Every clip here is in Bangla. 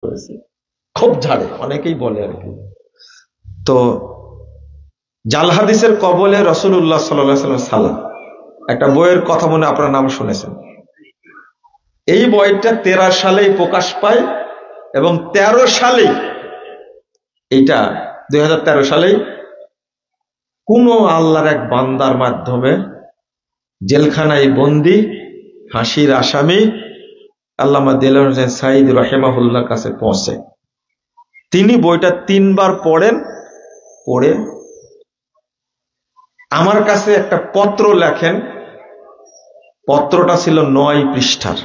করেছে, খুব ঝাড়ে, অনেকেই বলে আর কি। তো জাল হাদিসের কবলে রাসূলুল্লাহ সাল্লাল্লাহু আলাইহি ওয়াসাল্লাম একটা বইয়ের কথা মনে আপনার নাম শুনেছেন। এই বইটা 13 সালেই প্রকাশ পায় এবং 13 সালেই, এইটা 2013 সালেই কোন আল্লাহর এক বান্দার মাধ্যমে জেলখানায় বন্দী ফাঁসির আসামি আল্লামা দেলোয়ার হোসেন সাঈদ রাহিমাহুল্লাহর কাছে পৌঁছে। তিনি বইটা 3 বার পড়েন, পড়ে আমার কাছে একটা পত্র লেখেন। পত্রটা ছিল 9 পৃষ্ঠার।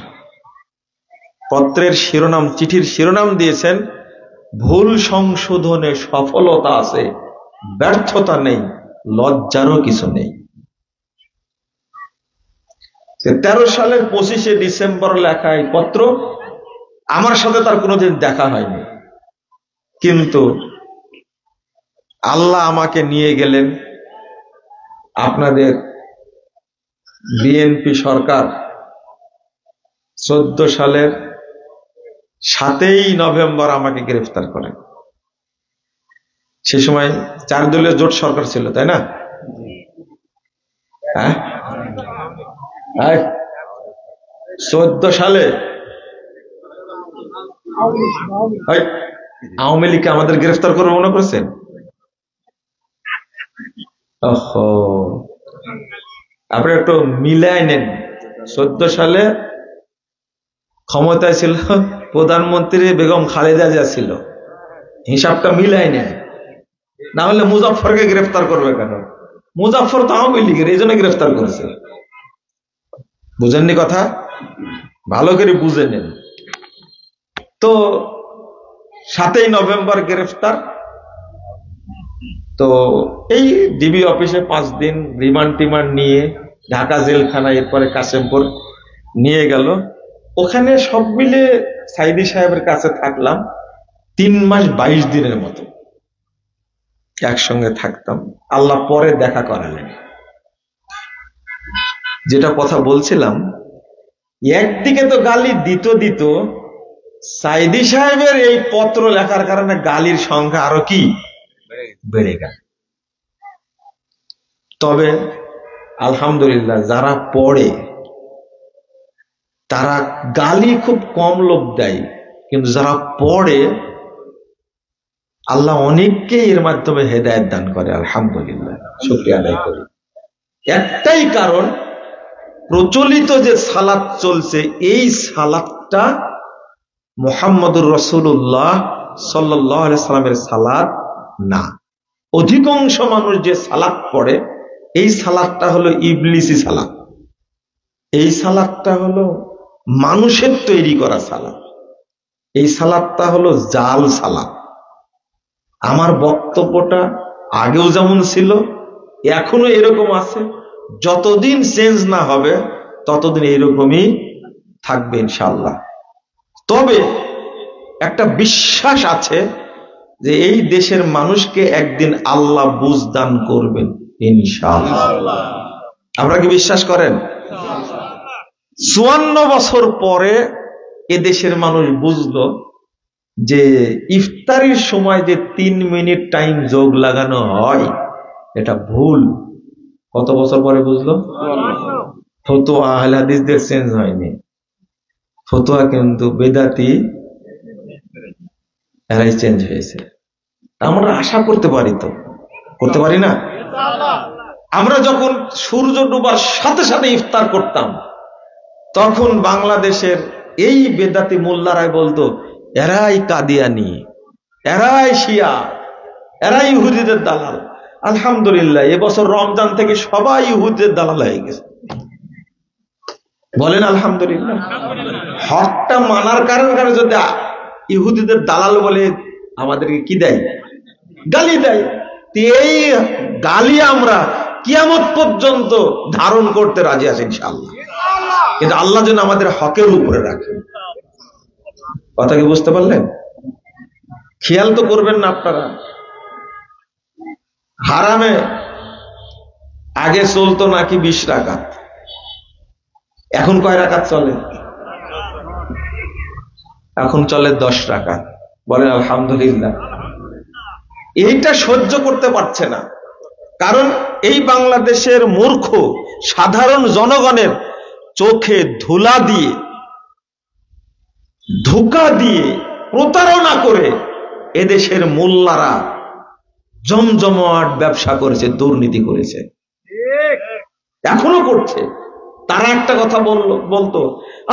পত্রের শিরোনাম, চিঠির শিরোনাম দিয়েছেন ভুল সংশোধনে সফলতা আছে, ব্যর্থতা নেই, লজ্জারও কিছু নেই। 13 সালের 25শে ডিসেম্বর লেখা এই পত্র, আমার সাথে তার কোনোদিন দেখা হয়নি, কিন্তু আল্লাহ আমাকে নিয়ে গেলেন আপনাদের বিএনপি সরকার 14 সালের 7ই নভেম্বর আমাকে গ্রেফতার করেন। সে সময় 4 দলীয় জোট সরকার ছিল, তাই না? হ্যাঁ, 14 সালে আওয়ামী লীগকে আমাদের গ্রেফতার করে মনে করছেন? আপনি একটু মিলাই নেন। 14 সালে ক্ষমতায় ছিল প্রধানমন্ত্রী বেগম খালেদা জিয়া ছিল, হিসাবটা মিলাই নেন। না হলে মুজাফফরকে গ্রেফতার করবে কেন? মুজাফফর তো আওয়ামী লীগের, এই জন্য গ্রেফতার করেছে। বুঝেননি কথা? ভালো করে বুঝে নেন। তো 7ই নভেম্বর গ্রেফতার। তো এই ডিবি অফিসে 5 দিন রিমান্ড টিমান্ড নিয়ে ঢাকা জেলখানায়, এরপরে কাশেমপুর নিয়ে গেল। ওখানে সব মিলে সাইদি সাহেবের কাছে থাকলাম 3 মাস 22 দিনের মতো একসঙ্গে থাকতাম। আল্লাহ পরে দেখা করালেন। যেটা কথা বলছিলাম, একদিকে তো গালি দিত, সাইদি সাহেবের এই পত্র লেখার কারণে গালির সংখ্যা আরো কি বেড়ে গেল। তবে আলহামদুলিল্লাহ যারা পড়ে তারা গালি খুব কম লোক দেয়, কিন্তু যারা পড়ে আল্লাহ অনেককে এর মাধ্যমে হেদায়েত দান করে। আলহামদুলিল্লাহ, শুকরিয়া আদায় করি। একটাই কারণ, প্রচলিত যে সালাত চলছে এই সালাতটা মুহাম্মদুর রাসূলুল্লাহ সাল্লাল্লাহু আলাইহি সাল্লামের সালাত না। অধিকাংশ মানুষ যে সালাত পড়ে এই সালাতটা হলো ইবলিসি সালাত। এই সালাতটা হলো মানুষের তৈরি করা সালাত। এই সালাতটা হলো জাল সালাত। আমার বক্তব্যটা আগেও যেমন ছিল এখনো এরকম আছে, যতদিন চেঞ্জ না হবে ততদিন এরকমই থাকবে ইনশাআল্লাহ। তবে একটা বিশ্বাস আছে যে এই দেশের মানুষকে একদিন আল্লাহ বুঝ দান করবেন ইনশাআল্লাহ। আপনারা কি বিশ্বাস করেন? 54 বছর পরে এদেশের মানুষ বুঝলো যে ইফতারির সময় যে 3 মিনিট টাইম যোগ লাগানো হয় এটা ভুল। কত বছর পরে বুঝলো? ফতোয়া আহলে হাদিসদের চেঞ্জ হয়নি, ফতোয়া কিন্তু বেদাতি এরাই চেঞ্জ হয়েছে। আমরা আশা করতে পারি, তো করতে পারি না? আমরা যখন সূর্য ডুবার সাথে সাথে ইফতার করতাম তখন বাংলাদেশের এই বেদাতি মোল্লারাই বলতো এরাই কাদিয়ানি, এরাই শিয়া, এরাই ইহুদিদের দালাল। আলহামদুলিল্লাহ এবছর রমজান থেকে সবাই ইহুদিদের দালাল হয়ে গেছে। বলেন আলহামদুলিল্লাহ। হকটা মানার কারণে যদি ইহুদিদের দালাল বলে আমাদেরকে কি দেয়? গালি দেয়। এই গালি আমরা কিয়ামত পর্যন্ত ধারণ করতে রাজি আছি ইনশাআল্লাহ, কিন্তু আল্লাহ যেন আমাদের হকের উপরে রাখে। কথা কি বুঝতে পারলেন? খেয়াল তো করবেন না আপনারা। হারামে আগে চলতো নাকি 20 রাকাত, এখন কয় রাকাত চলে? এখন চলে 10 টাকা। বলেন আলহামদুলিল্লাহ। এইটা সহ্য করতে পারছে না, কারণ এই বাংলাদেশের মূর্খ সাধারণ জনগণের চোখে ধুলা দিয়ে, ধোঁকা দিয়ে, প্রতারণা করে এদেশের মোল্লারা জমজমাট ব্যবসা করেছে, দুর্নীতি করেছে, এখনো করছে। তারা একটা কথা বলতো,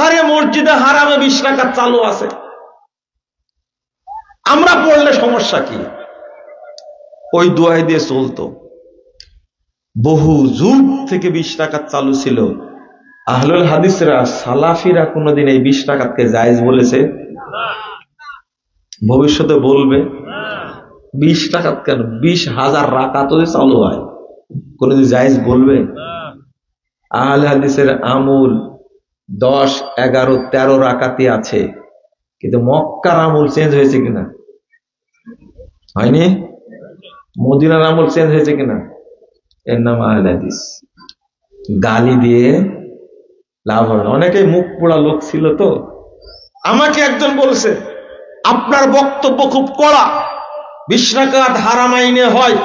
আরে মসজিদে হারামে 20 টাকা চালু আছে, আমরা পড়লে সমস্যা কি? ওই দোয়াই দিয়ে চলতো। বহু যুগ থেকে 20 টাকা চালু ছিল। আহলুল হাদিসরা, সালাফিরা কোনদিন এই 20 টাকাকে জায়েজ বলেছে? ভবিষ্যতে বলবে? 20 টাকা কেন, 20,000 রাকাত যদি চালু হয় কোনদিন জায়েজ বলবে? আহলে হাদিসের আমল 10, 11, 13 রাকাতই আছে, কিন্তু মক্কার আমল চেঞ্জ হয়েছে কিনা? হয়নি। মদিনার আমল চেঞ্জ হয়েছে কিনা? এর নাম আহলে হাদিস। গালি দিয়ে লাভ হবে না। অনেকেই মুখ পোড়া লোক ছিল তো। আমাকে একজন বলছে, আপনার বক্তব্য খুব কড়া, 20 রাকাত হারাম আইনে হয়,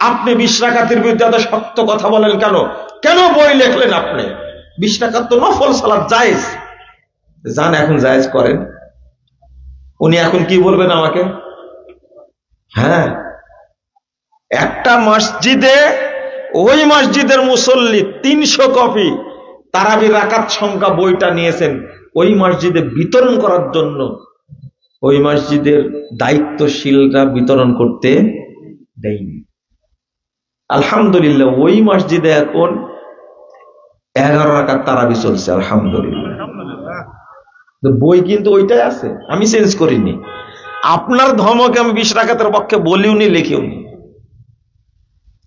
আপনি 20 রাকাতের বিরুদ্ধে এত শক্ত কথা বলেন কেন? কেন বই লেখলেন আপনি? 20 রাকাত তো নফল সালাত, জায়েজ। যান এখন জায়েজ করেন। উনি এখন কি বলবেন আমাকে? হ্যাঁ, একটা মসজিদে, ওই মসজিদের মুসল্লি 300 কপি তারাবির রাকাত সংখ্যা বইটা নিয়েছেন, ওই মসজিদে বিতরণ করার জন্য ওই মসজিদের দায়িত্বশীলরা বিতরণ করতে দেয়নি। আলহামদুলিল্লাহ, ওই মসজিদে এখন 11 রাকাত তারাবি চলছে। আলহামদুলিল্লাহ, বই কিন্তু ওইটাই আছে, আমি চেঞ্জ করিনি। আপনার ধর্মকে আমি 20 রাকাতের পক্ষে বলিও নি, লিখিও নি,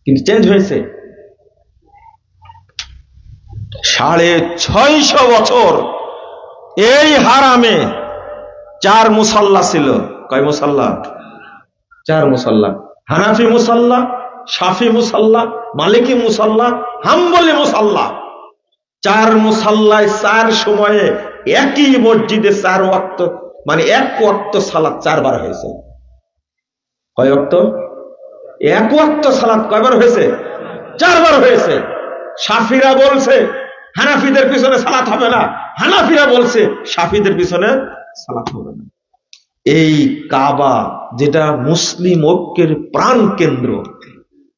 কিন্তু চেঞ্জ হয়েছে। 650 বছর এই হারামে 4 মুসাল্লা ছিল। কয় মুসাল্লা? 4 মুসাল্লা। হানাফি মুসাল্লা, শাফি মুসাল্লা, মালিকি মুসাল্লা, হাম্বলি মুসাল্লা। 4 মুসাল্লায় 4 সময়ে একই মসজিদে 4 ওয়াক্ত, মানে 1 ওয়াক্ত সালাত 4 বার হয়েছে। কয় ওয়াক্ত? 1 ওয়াক্ত সালাত কয়বার হয়েছে? 4 বার হয়েছে। শাফিরা বলছে হানাফিদের পিছনে সালাত হবে না, হানাফিরা বলছে শাফিদের পিছনে সালাত হবে না। এই কাবা, যেটা মুসলিম ঐক্যের প্রাণ কেন্দ্র,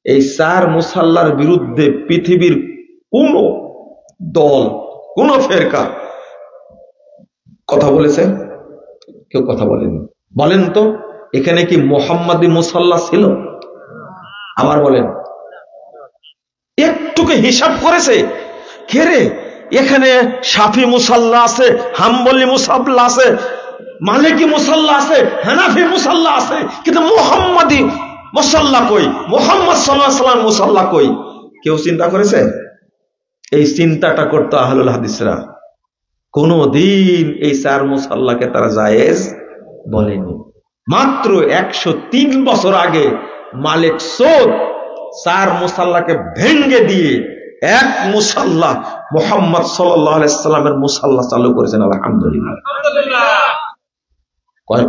এই 4 মুসাল্লার বিরুদ্ধে পৃথিবীর কোন দল, কোন ফেরকা কথা বলেছে? কেউ কথা বলেনি। বলেন তো, এখানে কি মুহাম্মাদি মুসাল্লা ছিল? আবার বলেন, একটুকে হিসাব করেছে? খেরে এখানে শাফি মুসাল্লা আছে, হাম্বলি মুসাল্লা আছে, মালিকি মুসাল্লা আছে, হানাফি মুসাল্লা আছে, কিন্তু মুহাম্মাদি মুসাল্লা কই? মুহাম্মদ সাল্লাল্লাহু আলাইহি ওয়াসাল্লাম মুসাল্লা কই? কেউ চিন্তা করেছে? এই চিন্তাটা করতো আহলুল হাদিসরা। কোনদিন এই 4 মুসাল্লাকে তারা জায়েজ বলেনি। মাত্র 103 বছর আগে মালিক সৌদ 4 মুসাল্লাকে ভেঙ্গে দিয়ে 1 মুসাল্লা মুহাম্মদ সাল্লাল্লাহু আলাইহি ওয়াসাল্লামের মুসাল্লা চালু করেছেন। আলহামদুলিল্লাহ।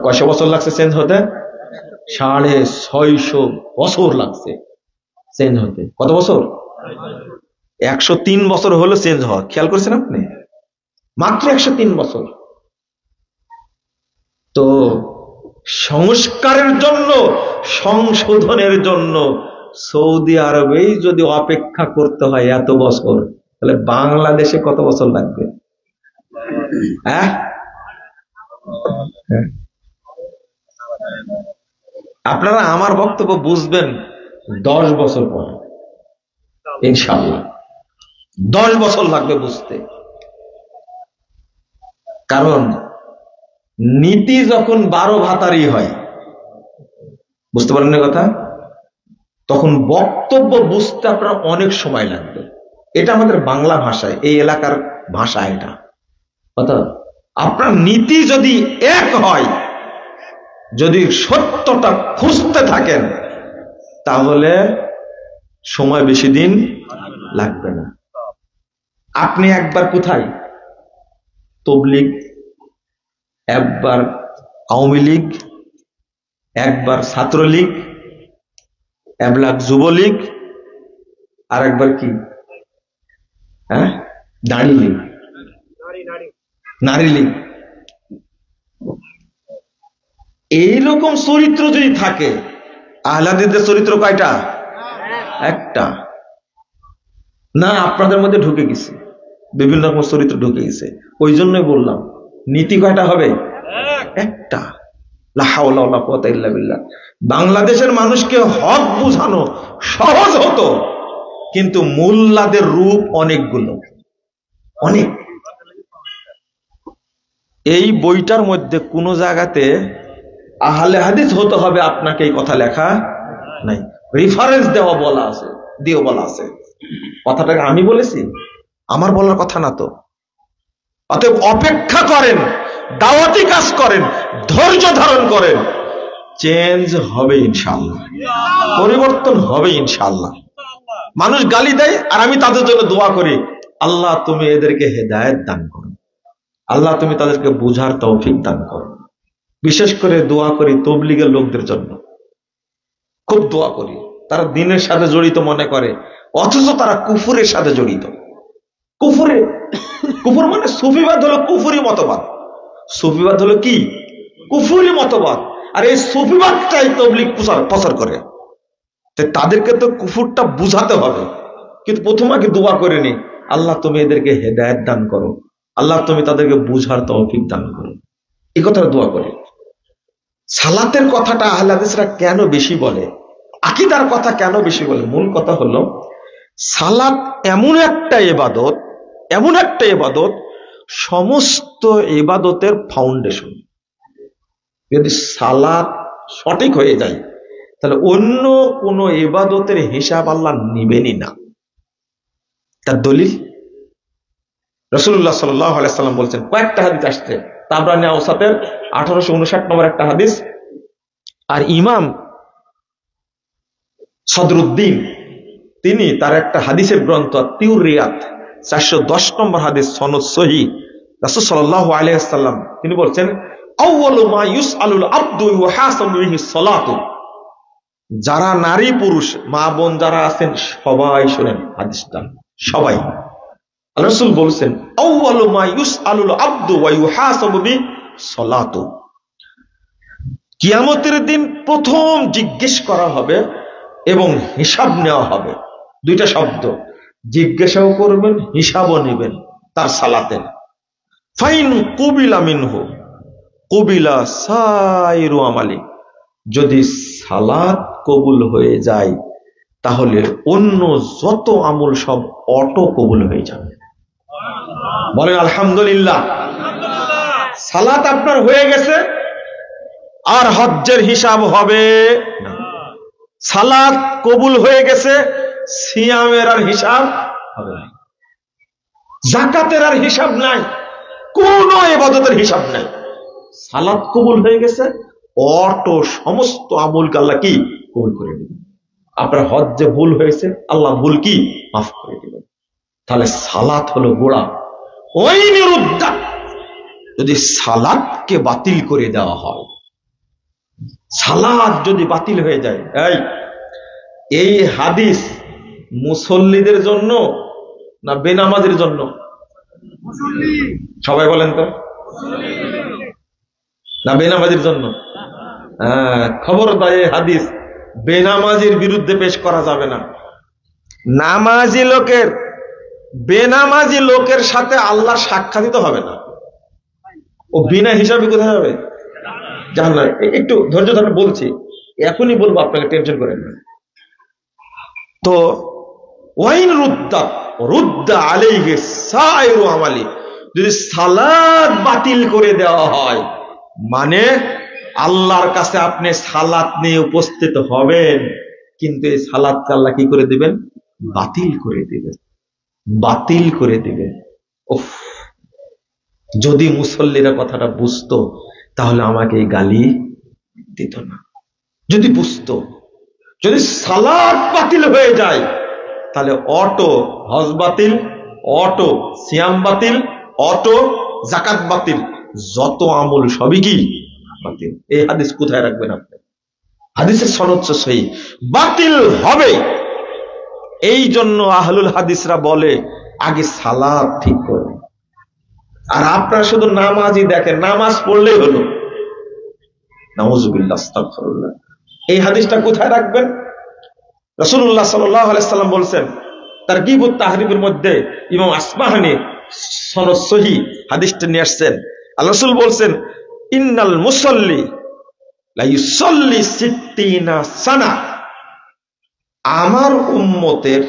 কয়শো বছর লাগছে চেঞ্জ হতে? 650 বছর লাগছে চেঞ্জ হতে। কত বছর? 103 বছর হলো চেঞ্জ হওয়া। খেয়াল করেছেন আপনি? মাত্র 103 বছর। তো সংস্কারের জন্য, সংশোধনের জন্য সৌদি আরবেই যদি অপেক্ষা করতে হয় এত বছর, তাহলে বাংলাদেশে কত বছর লাগবে? আপনারা আমার বক্তব্য বুঝবেন 10 বছর পরে ইনশাআল্লাহ। 10 বছর লাগবে বুঝতে। কারণ নীতি যখন 12 ভাতারি হয়, বুঝতে পারেন না কথা, তখন বক্তব্য বুঝতে আপনার অনেক সময় লাগবে। এটা আমাদের বাংলা ভাষায়, এই এলাকার ভাষা এটা। আপনার নীতি যদি এক হয়, যদি সত্যটা খুঁজতে থাকেন, তাহলে সময় বেশি দিন লাগবে না। আপনি একবার কোথায় তবলিগ, একবার আওয়ামী লীগ, একবার ছাত্রলীগ, একবার যুবলীগ, আর একবার কি নারী লীগ, নারী লীগ। এইরকম চরিত্র যদি থাকে, আহলে হাদিসদের চরিত্র কয়টা? একটা না, আপনাদের মধ্যে ঢুকে গেছে, বিভিন্ন রকম চরিত্র ঢুকে গেছে। ওই জন্যই বললাম নীতি কয়টা হবে? একটা। লা হাওলা ওয়ালা কুওয়াতা ইল্লা বিল্লাহ। বাংলাদেশের মানুষকে হক বুঝানো সহজ হতো, কিন্তু মোল্লাদের রূপ অনেকগুলো, অনেক। এই বইটার মধ্যে কোন জায়গাতে আহলে হাদিস হতে হবে আপনাকে এই কথা লেখা নাই, রেফারেন্স দেওয়া বলা আছে, দিও বলা আছে। কথাটাকে আমি বলেছি, আমার বলার কথা না তো। অতএব অপেক্ষা করেন, দাওয়াতি কাজ করেন, ধৈর্য ধারণ করেন, চেঞ্জ হবে ইনশাআল্লাহ, পরিবর্তন হবে ইনশাআল্লাহ। মানুষ গালি দেয় আর আমি তাদের জন্য দোয়া করি, আল্লাহ তুমি এদেরকে হেদায়েত দান করো, আল্লাহ তুমি তাদেরকে বুঝার তৌফিক দান করো। বিশেষ করে দোয়া করি তবলিগের লোকদের জন্য, খুব দোয়া করি। তারা দ্বীনের সাথে জড়িত মনে করে, অথচ তারা কুফুরের সাথে জড়িত। কুফুর মানে সুফিবাদ হলো কুফুরি মতবাদ। সুফিবাদ হলো কি? কুফুরি মতবাদ। আর এই সুফিবাদটাই তবলিগ প্রচার করে। তাদেরকে তো কুফুরটা বুঝাতে হবে, কিন্তু প্রথম আগে দোয়া করে নি, আল্লাহ তুমি এদেরকে হেদায়েত দান করো, আল্লাহ তুমি তাদেরকে বুঝার তৌফিক দান করো, এই কথাটা দোয়া করে। সালাতের কথাটা আহলে হাদিসরা কেন বেশি বলে, আকীদার কথা কেন বেশি বলে? মূল কথা হলো সালাত এমন একটা ইবাদত, এমন একটা ইবাদত, সমস্ত ইবাদতের ফাউন্ডেশন। যদি সালাত সঠিক হয়ে যায়, তাহলে অন্য কোন ইবাদতের হিসাব আল্লাহ নিবেনই না। তার দলিল রাসূলুল্লাহ সাল্লাল্লাহু আলাইহি সাল্লাম বলছেন, কয়েকটা হাদিস আসছে। তাবরানী আওসাতের 1859 নম্বর একটা হাদিস, আর ইমাম সদরুদ্দিন তিনি তার একটা হাদিসের গ্রন্থ তিউর রিয়াত 410 নম্বর হাদিস, সনদ সহিহ। রাসূল সাল্লাল্লাহু আলাইহি সাল্লাম তিনি বলছেন, আউয়ালু মা ইউসআলুল আবদু ওয়া হাসাবু বিহি সালাতু। যারা নারী পুরুষ মা বোন যারা আছেন সবাই শুনেন হাদিসটা, সবাই। আল্লাহ রাসূল বলছেন, আউয়ালু মা ইউসআলুল আবদু ওয়া ইউহাসাবু বিহি সালাতু। কিয়ামতের দিন প্রথম জিজ্ঞেস করা হবে এবং হিসাব নেওয়া হবে। দুইটা শব্দ, জিজ্ঞাসাও করবেন, হিসাবও নেবেন তার সালাতের। ফাইন কুবিলা মিনহু কুবিলা সাইরু আমালি। যদি সালাত কবুল হয়ে যায়, তাহলে অন্য যত আমল সব অটো কবুল হয়ে যাবে। বলেন আলহামদুলিল্লাহ। সালাত আপনার হয়ে গেছে, আর হজ্জের হিসাব হবে না। সালাত কবুল হয়ে গেছে, সিয়ামের আর হিসাব হবে না, যাকাতের আর হিসাব নাই, কোন ইবাদতের হিসাব নাই। সালাত কবুল হয়ে গেছে, অটো সমস্ত আমলকে আল্লাহ কি কবুল করে দিবেন। আপনার হজ্জে ভুল হয়েছে, আল্লাহ ভুল কি মাফ করে দিবেন। তাহলে সালাত হলো গোড়া। ওই নিরুদ্ধা যদি সালাতকে বাতিল করে দেওয়া হয়, সালাত যদি বাতিল হয়ে যায়, এই হাদিস মুসল্লিদের জন্য না বেনামাজির জন্য? সবাই বলেন তো, না বেনামাজির জন্য? খবরদার, এই হাদিস বেনামাজির বিরুদ্ধে পেশ করা যাবে না। নামাজি লোকের বেনামাজি লোকের সাথে আল্লাহর সাক্ষাৎ দিতে হবে না। ও বিনা হিসাবে কোথায় হবে? জান্নাত। একটু ধৈর্য ধরে বলছি, এখনই বলবো, আপনাকে টেনশন করেন না। তো ওয়াইন রুদ্দা আলাইহি সাইরু আমালি, যদি সালাত বাতিল করে দেওয়া হয়, মানে আল্লাহর কাছে আপনি সালাত নিয়ে উপস্থিত হবেন, কিন্তু এই সালাতকে আল্লাহ কি করে দিবেন? বাতিল করে দিবেন, বাতিল করে দিবেন। উফ, যদি মুসল্লিরা কথাটা বুঝতো, তাহলে আমাকে এই গালি দিত না। যদি বুঝতো, যদি সালাত বাতিল হয়ে যায়, তাহলে অটো হজ বাতিল, অটো সিয়াম বাতিল, অটো যাকাত বাতিল, যত আমল সবই কি বাতিল। এই হাদিস কোথায় রাখবেন আপনি? হাদিসের সনদ সহিহ, বাতিল হবে। এই জন্য আহলুল হাদিসরা বলে আগে সালাত ঠিক করবে। আর আপনারা শুধু নামাজই দেখেন, নামাজ পড়লেই হলো। নাউযুবিল্লাহ, আস্তাগফিরুল্লাহ। এই হাদিসটা কোথায় রাখবেন? রাসূলুল্লাহ সাল্লাল্লাহু আলাইহি সাল্লাম বলছেন, তারগীবুত তাহরিবের মধ্যে ইমাম আসবাহানী সনদ সহিহ হাদিসটা নিয়ে আসছেন। আল্লাহ রাসূল বলছেন, ইন্নাল মুসাল্লি লা ইউসাল্লি 60 সানা। আমার উম্মতের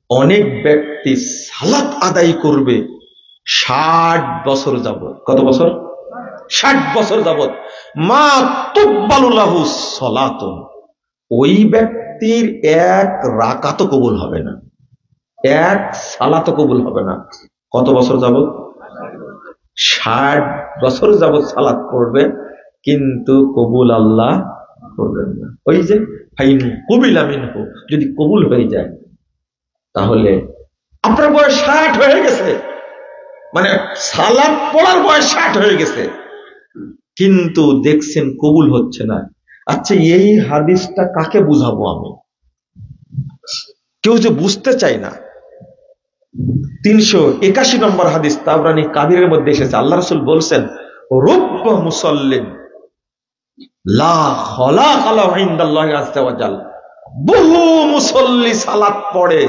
অনেক ব্যক্তি সালাত আদায় করবে 60 বছর যাবত। কত বছর? 60 বছর যাবত। মা তুকবালু লাহু সালাতুন, ওই ব্যক্তির এক রাকাত কবুল হবে না, এক সালাত কবুল হবে না। কত বছর যাবত? 60 বছর যাবত সালাত পড়বে, কিন্তু কবুল আল্লাহ করবেন না। ওই যে ফাইন কুবিলা মিনহু, যদি কবুল হয়ে যায়, তাহলে আপনার বয়স 60 হয়ে গেছে, মানে সালাত পড়ার বয়স 60 হয়ে গেছে, কিন্তু দেখছেন কবুল হচ্ছে না। আচ্ছা, এই হাদিসটা কাকে বুঝাবো আমি? কেউ যে বুঝতে চায় না। 381 নম্বর হাদিস তাবরানী কাবিরের মধ্যে এসেছে, আল্লাহ রাসূল বলছেন, রুব্বা মুসাল্লিন লা খালাকা লাহু ইনদাল্লাহি আযজা ওয়া জাল। বহু মুসল্লি সালাত পড়ে,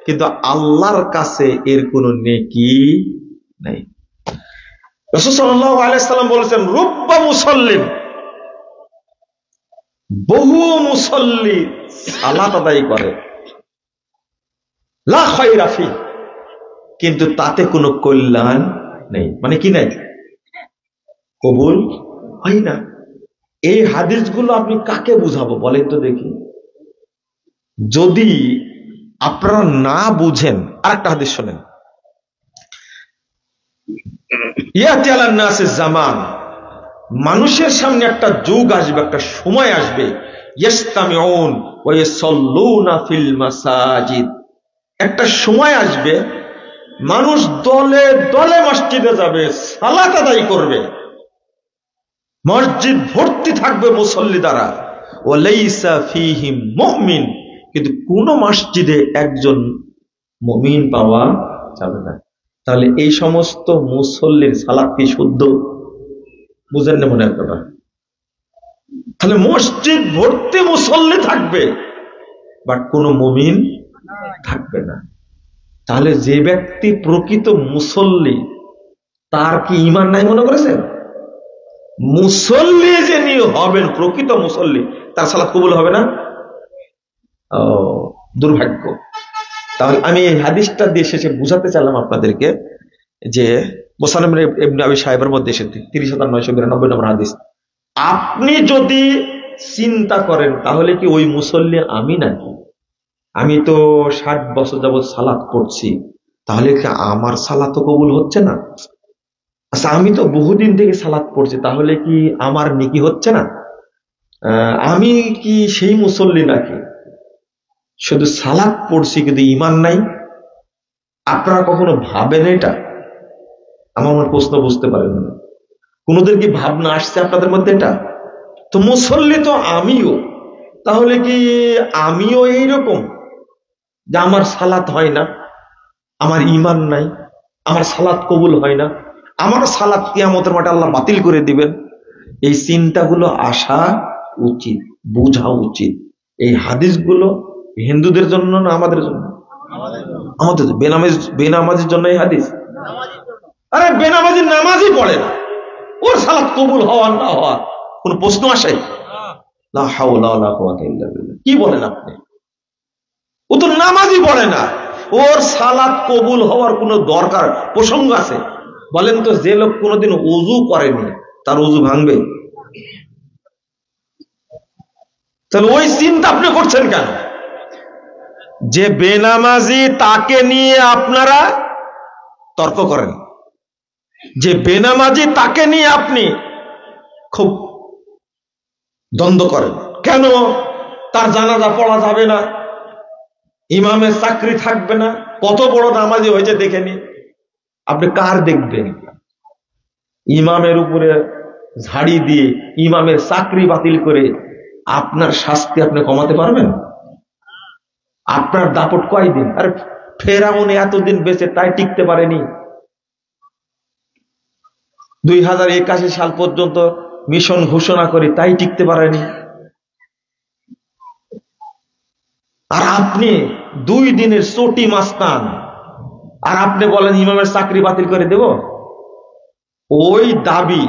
কিন্তু আল্লাহর কাছে এর কোনো নেকি নাই। রাসূল সাল্লাল্লাহু আলাইহি সাল্লাম বলেছেন, রুব্বা মুসাল্লিন, বহু মুসল্লি সালাত আদায় করে, লা খায়রা ফি, কিন্তু তাতে কোনো কল্যাণ নেই। মানে কি নাই? কবুল হয় না। এই হাদিসগুলো আপনি কাকে বুঝাবো বলেন তো দেখি? যদি আপনারা না বুঝেন, আরেকটা হাদিস শোনেন, ইয়াতি আলান নাসিস জামান, মানুষের সামনে একটা যুগ আসবে, একটা সময় আসবে, ইস্তামিউন ওয়া ইসাল্লুনা ফিল মাসাজিদ, একটা সময় আসবে মানুষ দলে দলে মসজিদে যাবে, সালাত আদায় করবে, মসজিদ ভর্তি থাকবে মুসল্লি দ্বারা, ওয়া লাইসা ফীহিম মুমিন, কিন্তু কোন মসজিদে একজন মুমিন পাওয়া যাবে না। তাহলে এই সমস্ত মুসল্লির সালাত কি শুদ্ধ? বুঝেন না মনে কথা? তাহলে মসজিদ ভর্তি মুসল্লি থাকবে, বাট কোন মুমিন থাকবে না। তাহলে যে ব্যক্তি প্রকৃত মুসল্লি, তার কি ঈমান নাই মনে করেছেন? মুসল্লি যিনি হবেন, প্রকৃত মুসল্লি, তার সালাত কবুল হবে না? দুর্ভাগ্য। তাহলে আমি এই হাদিসটা দিয়ে শেষে বুঝাতে চাইলাম আপনাদেরকে যে মুসানদ ইবনে আবি শাইবার মধ্যে এসেছে 30,992 নম্বর হাদিস। আপনি যদি চিন্তা করেন তাহলে কি ওই মুসল্লি আমি নাকি? আমি তো 60 বছর যাবত সালাত পড়ছি, তাহলে কি আমার সালাত কবুল হচ্ছে না? আচ্ছা, আমি তো বহুদিন থেকে সালাত পড়ছি, তাহলে কি আমার নেকি হচ্ছে না? আমি কি সেই মুসল্লি নাকি? শুধু সালাত পড়ছি কিন্তু ঈমান নাই। আপনারা কখনো ভাবেন এটা? আমার প্রশ্ন বুঝতে পারেন না। কোনদিন কি ভাবনা আসছে আপনাদের মধ্যে এটা? তো মুসল্লি তো আমিও, তাহলে কি আমিও এইরকম যে আমার সালাত হয় না, আমার ঈমান নাই, আমার সালাত কবুল হয় না, আমার সালাত কিয়ামতের মাঠে আল্লাহ বাতিল করে দিবেন? এই চিন্তাগুলো আসা উচিত, বোঝা উচিত। এই হাদিসগুলো হিন্দুদের জন্য না আমাদের জন্য? আমাদের। বেনামাজির জন্য এই হাদিস? আরে বেনামাজি নামাজই পড়ে না, ওর সালাত কবুল হওয়া না হওয়া কোন প্রশ্ন আসে? লা হাওলা ওয়ালা কুওয়াতা ইল্লা বিল্লাহ। কি বলেন আপনি? ও তো নামাজই পড়ে না, ওর সালাত কবুল হওয়ার কোন দরকার প্রসঙ্গ আছে? বলেন তো, যে লোক কোনোদিন ওযু করেনি তার ওযু ভাঙবে? তাহলে ওই চিন্তা আপনি করছেন কেন? যে বেনামাজি তাকে নিয়ে আপনারা তর্ক করেন, যে বেনামাজি তাকে নিয়ে আপনি খুব দ্বন্দ্ব করেন। কেন? তার জানাজা পড়া যাবে না, ইমামের চাকরি থাকবে না, কত বড় নামাজি হয়েছে দেখেনি। আপনি কার দেখবেন? ইমামের উপরে ঝাড়ি দিয়ে ইমামের চাকরি বাতিল করে আপনার শাস্তি আপনি কমাতে পারবেন? আপনার দাপট কয়দিন? আরে ফেরাউন এতদিন বেঁচে তাই টিকতে পারেনি। 2081 সাল পর্যন্ত মিশন ঘোষণা করে তাই টিকতে পারেনি। আর আপনি 2 দিনের চটি মাস্তান, আর আপনি বলেন ইমামের চাকরি বাতিল করে দেব। ওই দাবি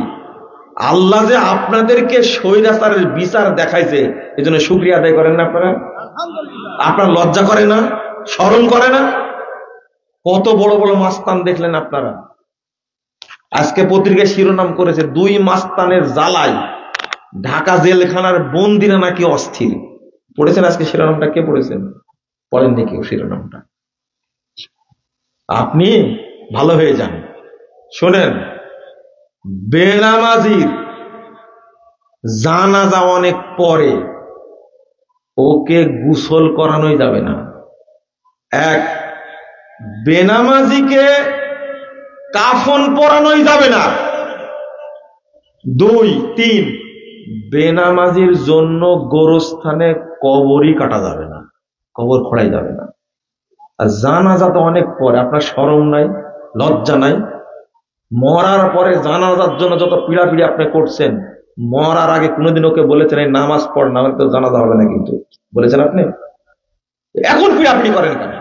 আল্লাহ যে আপনাদেরকে স্বৈরাচারের বিচার দেখাইছে, এজন্য শুকরিয়া আদায় করেন না আপনারা? আপনার লজ্জা করে না? শরম করে না? কত বড় বড় মাস্তান দেখলেন আপনারা। আজকে পত্রিকায় শিরোনাম করেছে 2 মাস্তানের জ্বালায় ঢাকা জেলখানার বন্দিরা নাকি অস্থির। পড়েছেন আজকে শিরোনামটা? কে পড়েছেন? পড়েননি কেউ শিরোনামটা? আপনি ভালো হয়ে যান। শোনেন, বেনামাজির জানাজা অনেক পরে, ওকে গোসল করানোই যাবে না। 1, বেনামাজিকে কাফন পরানোই যাবে না। 2, 3, বেনামাজির জন্য গোরস্থানে কবরই কাটা যাবে না, কবর খোঁড়াই যাবে না। আর জানাজা তো অনেক পরে, আপনার শরম নাই, লজ্জা নাই? মরার পরে জানাজার জন্য যত পিড়াপিড়ি আপনি করছেন, মরার আগে কোনোদিন ওকে বলেছেন এই নামাজ পড়, না হলে তো জানাজা হবে না? কিন্তু বলেছেন আপনি? এখন পিড়াপিড়ি করেন কেন?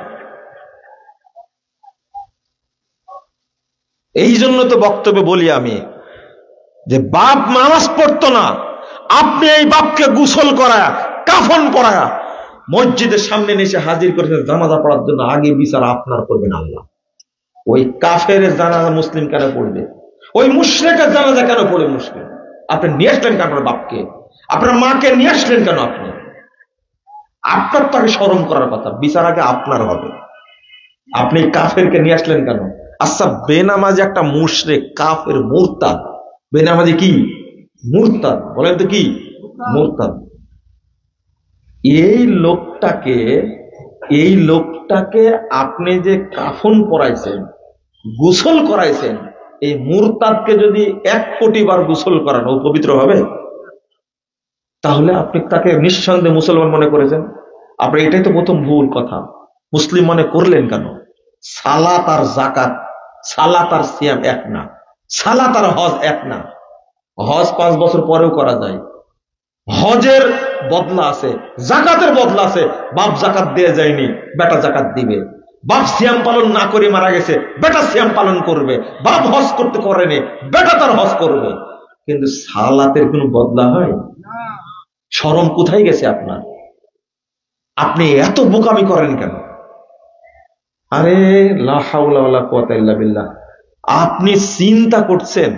এই জন্য তো বক্তব্যে বলি আমি যে বাপ নামাজ পড়তো না, আপনি এই বাপকে গোসল করায়া কাফন পরায়া মসজিদের সামনে এসে হাজির করেছেন জানাজা পড়ার জন্য। আগে বিচার আপনার করবেন আল্লাহ। ওই কাফের জানাজা মুসলিম কেন পড়বে? ওই মুশরিকের জানাজা কেন পড়ে মুসলিম? আপনি নিয়ে আসলেন কেন আপনার বাপকে? আপনার মাকে নিয়ে আসলেন কেন আপনি? আপনার তাকে স্মরণ করার কথা, বিচার আগে আপনার হবে। আপনি কাফেরকে নিয়ে আসলেন কেন? আচ্ছা, বেনামাজি একটা মুশরিক, কাফের, মুরতাদ। বেনামাজি কি? মুরতাদ। বলেন তো কি? মুরতাদ। এই লোকটাকে আপনি যে কাফন পরাইছেন, গোসল করাইছেন, এই মুরতাদকে যদি 1 কোটি বার গোসল করান, ও পবিত্র হবে? তাহলে আপনি তাকে নিঃসন্দেহে মুসলমান মনে করেছেন। আপনি এটাই তো প্রথম ভুল কথা। মুসলিম মনে করলেন কেন? সালাত আর যাকাত, সালাত আর সিয়াম এক না, সালাত আর হজ এক না। হজ 5 বছর পরেও করা যায়। হজের বদলা আছে, যাকাতের বদলা আছে। বাপ যাকাত দিয়ে যায়নি, বেটা যাকাত দিবে। বাপ সিয়াম পালন না করে মারা গেছে, বেটা সিয়াম পালন করবে। বাপ হজ করতে পারেনি, বেটা তার হজ করবে। কিন্তু সালাতের কোনো বদলা হয়? শরম কোথায় গেছে আপনার? আপনি এত বোকামি করেন কেন? আরে লা হাওলা ওয়ালা কুওয়াতা ইল্লা বিল্লাহ। আপনি চিন্তা করছেন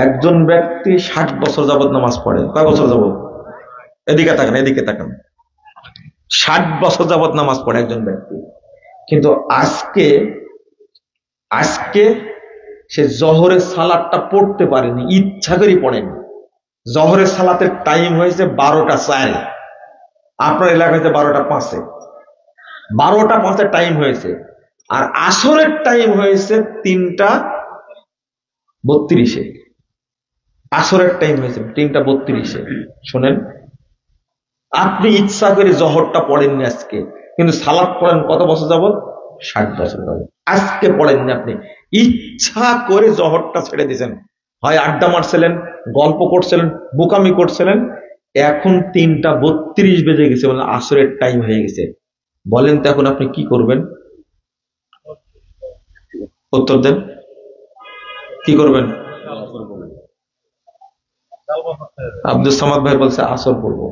একজন ব্যক্তি 60 বছর যাবত নামাজ পড়ে। কয় বছর যাবত? এদিকে তাকান, এদিকে তাকান। 60 বছর যাবত নামাজ পড়ে একজন ব্যক্তি, কিন্তু আজকে সে জহরের সালাতটা পড়তে পারেনি, ইচ্ছা করে পড়েনি। জহরের সালাতের টাইম হয়েছে 12টা 4, আপনার এলাকায় 12টা 5-এ। 12টা 5-এ টাইম হয়েছে, আর আসরের টাইম হয়েছে 3টা 32-এ। আসরের টাইম হয়েছে 3টা 32-এ। শোনেন, আপনি ইচ্ছা করে জহরটা পড়েননি আজকে, কিন্তু সালাত পড়েন কত বছর যাবত? 60 বছর যাবত। আজকে পড়েননি, আপনি ইচ্ছা করে জহরটা ছেড়ে দিয়েছেন। হয় আড্ডা মারছিলেন, গল্প করছিলেন, বোকামি করছিলেন। এখন 3টা 32 বেজে গেছে, মানে আসরের টাইম হয়ে গেছে। বলেন তো এখন আপনি কি করবেন? উত্তর দেন, কি করবেন? আব্দুল সামাদ ভাই বলছে আসর পড়বো।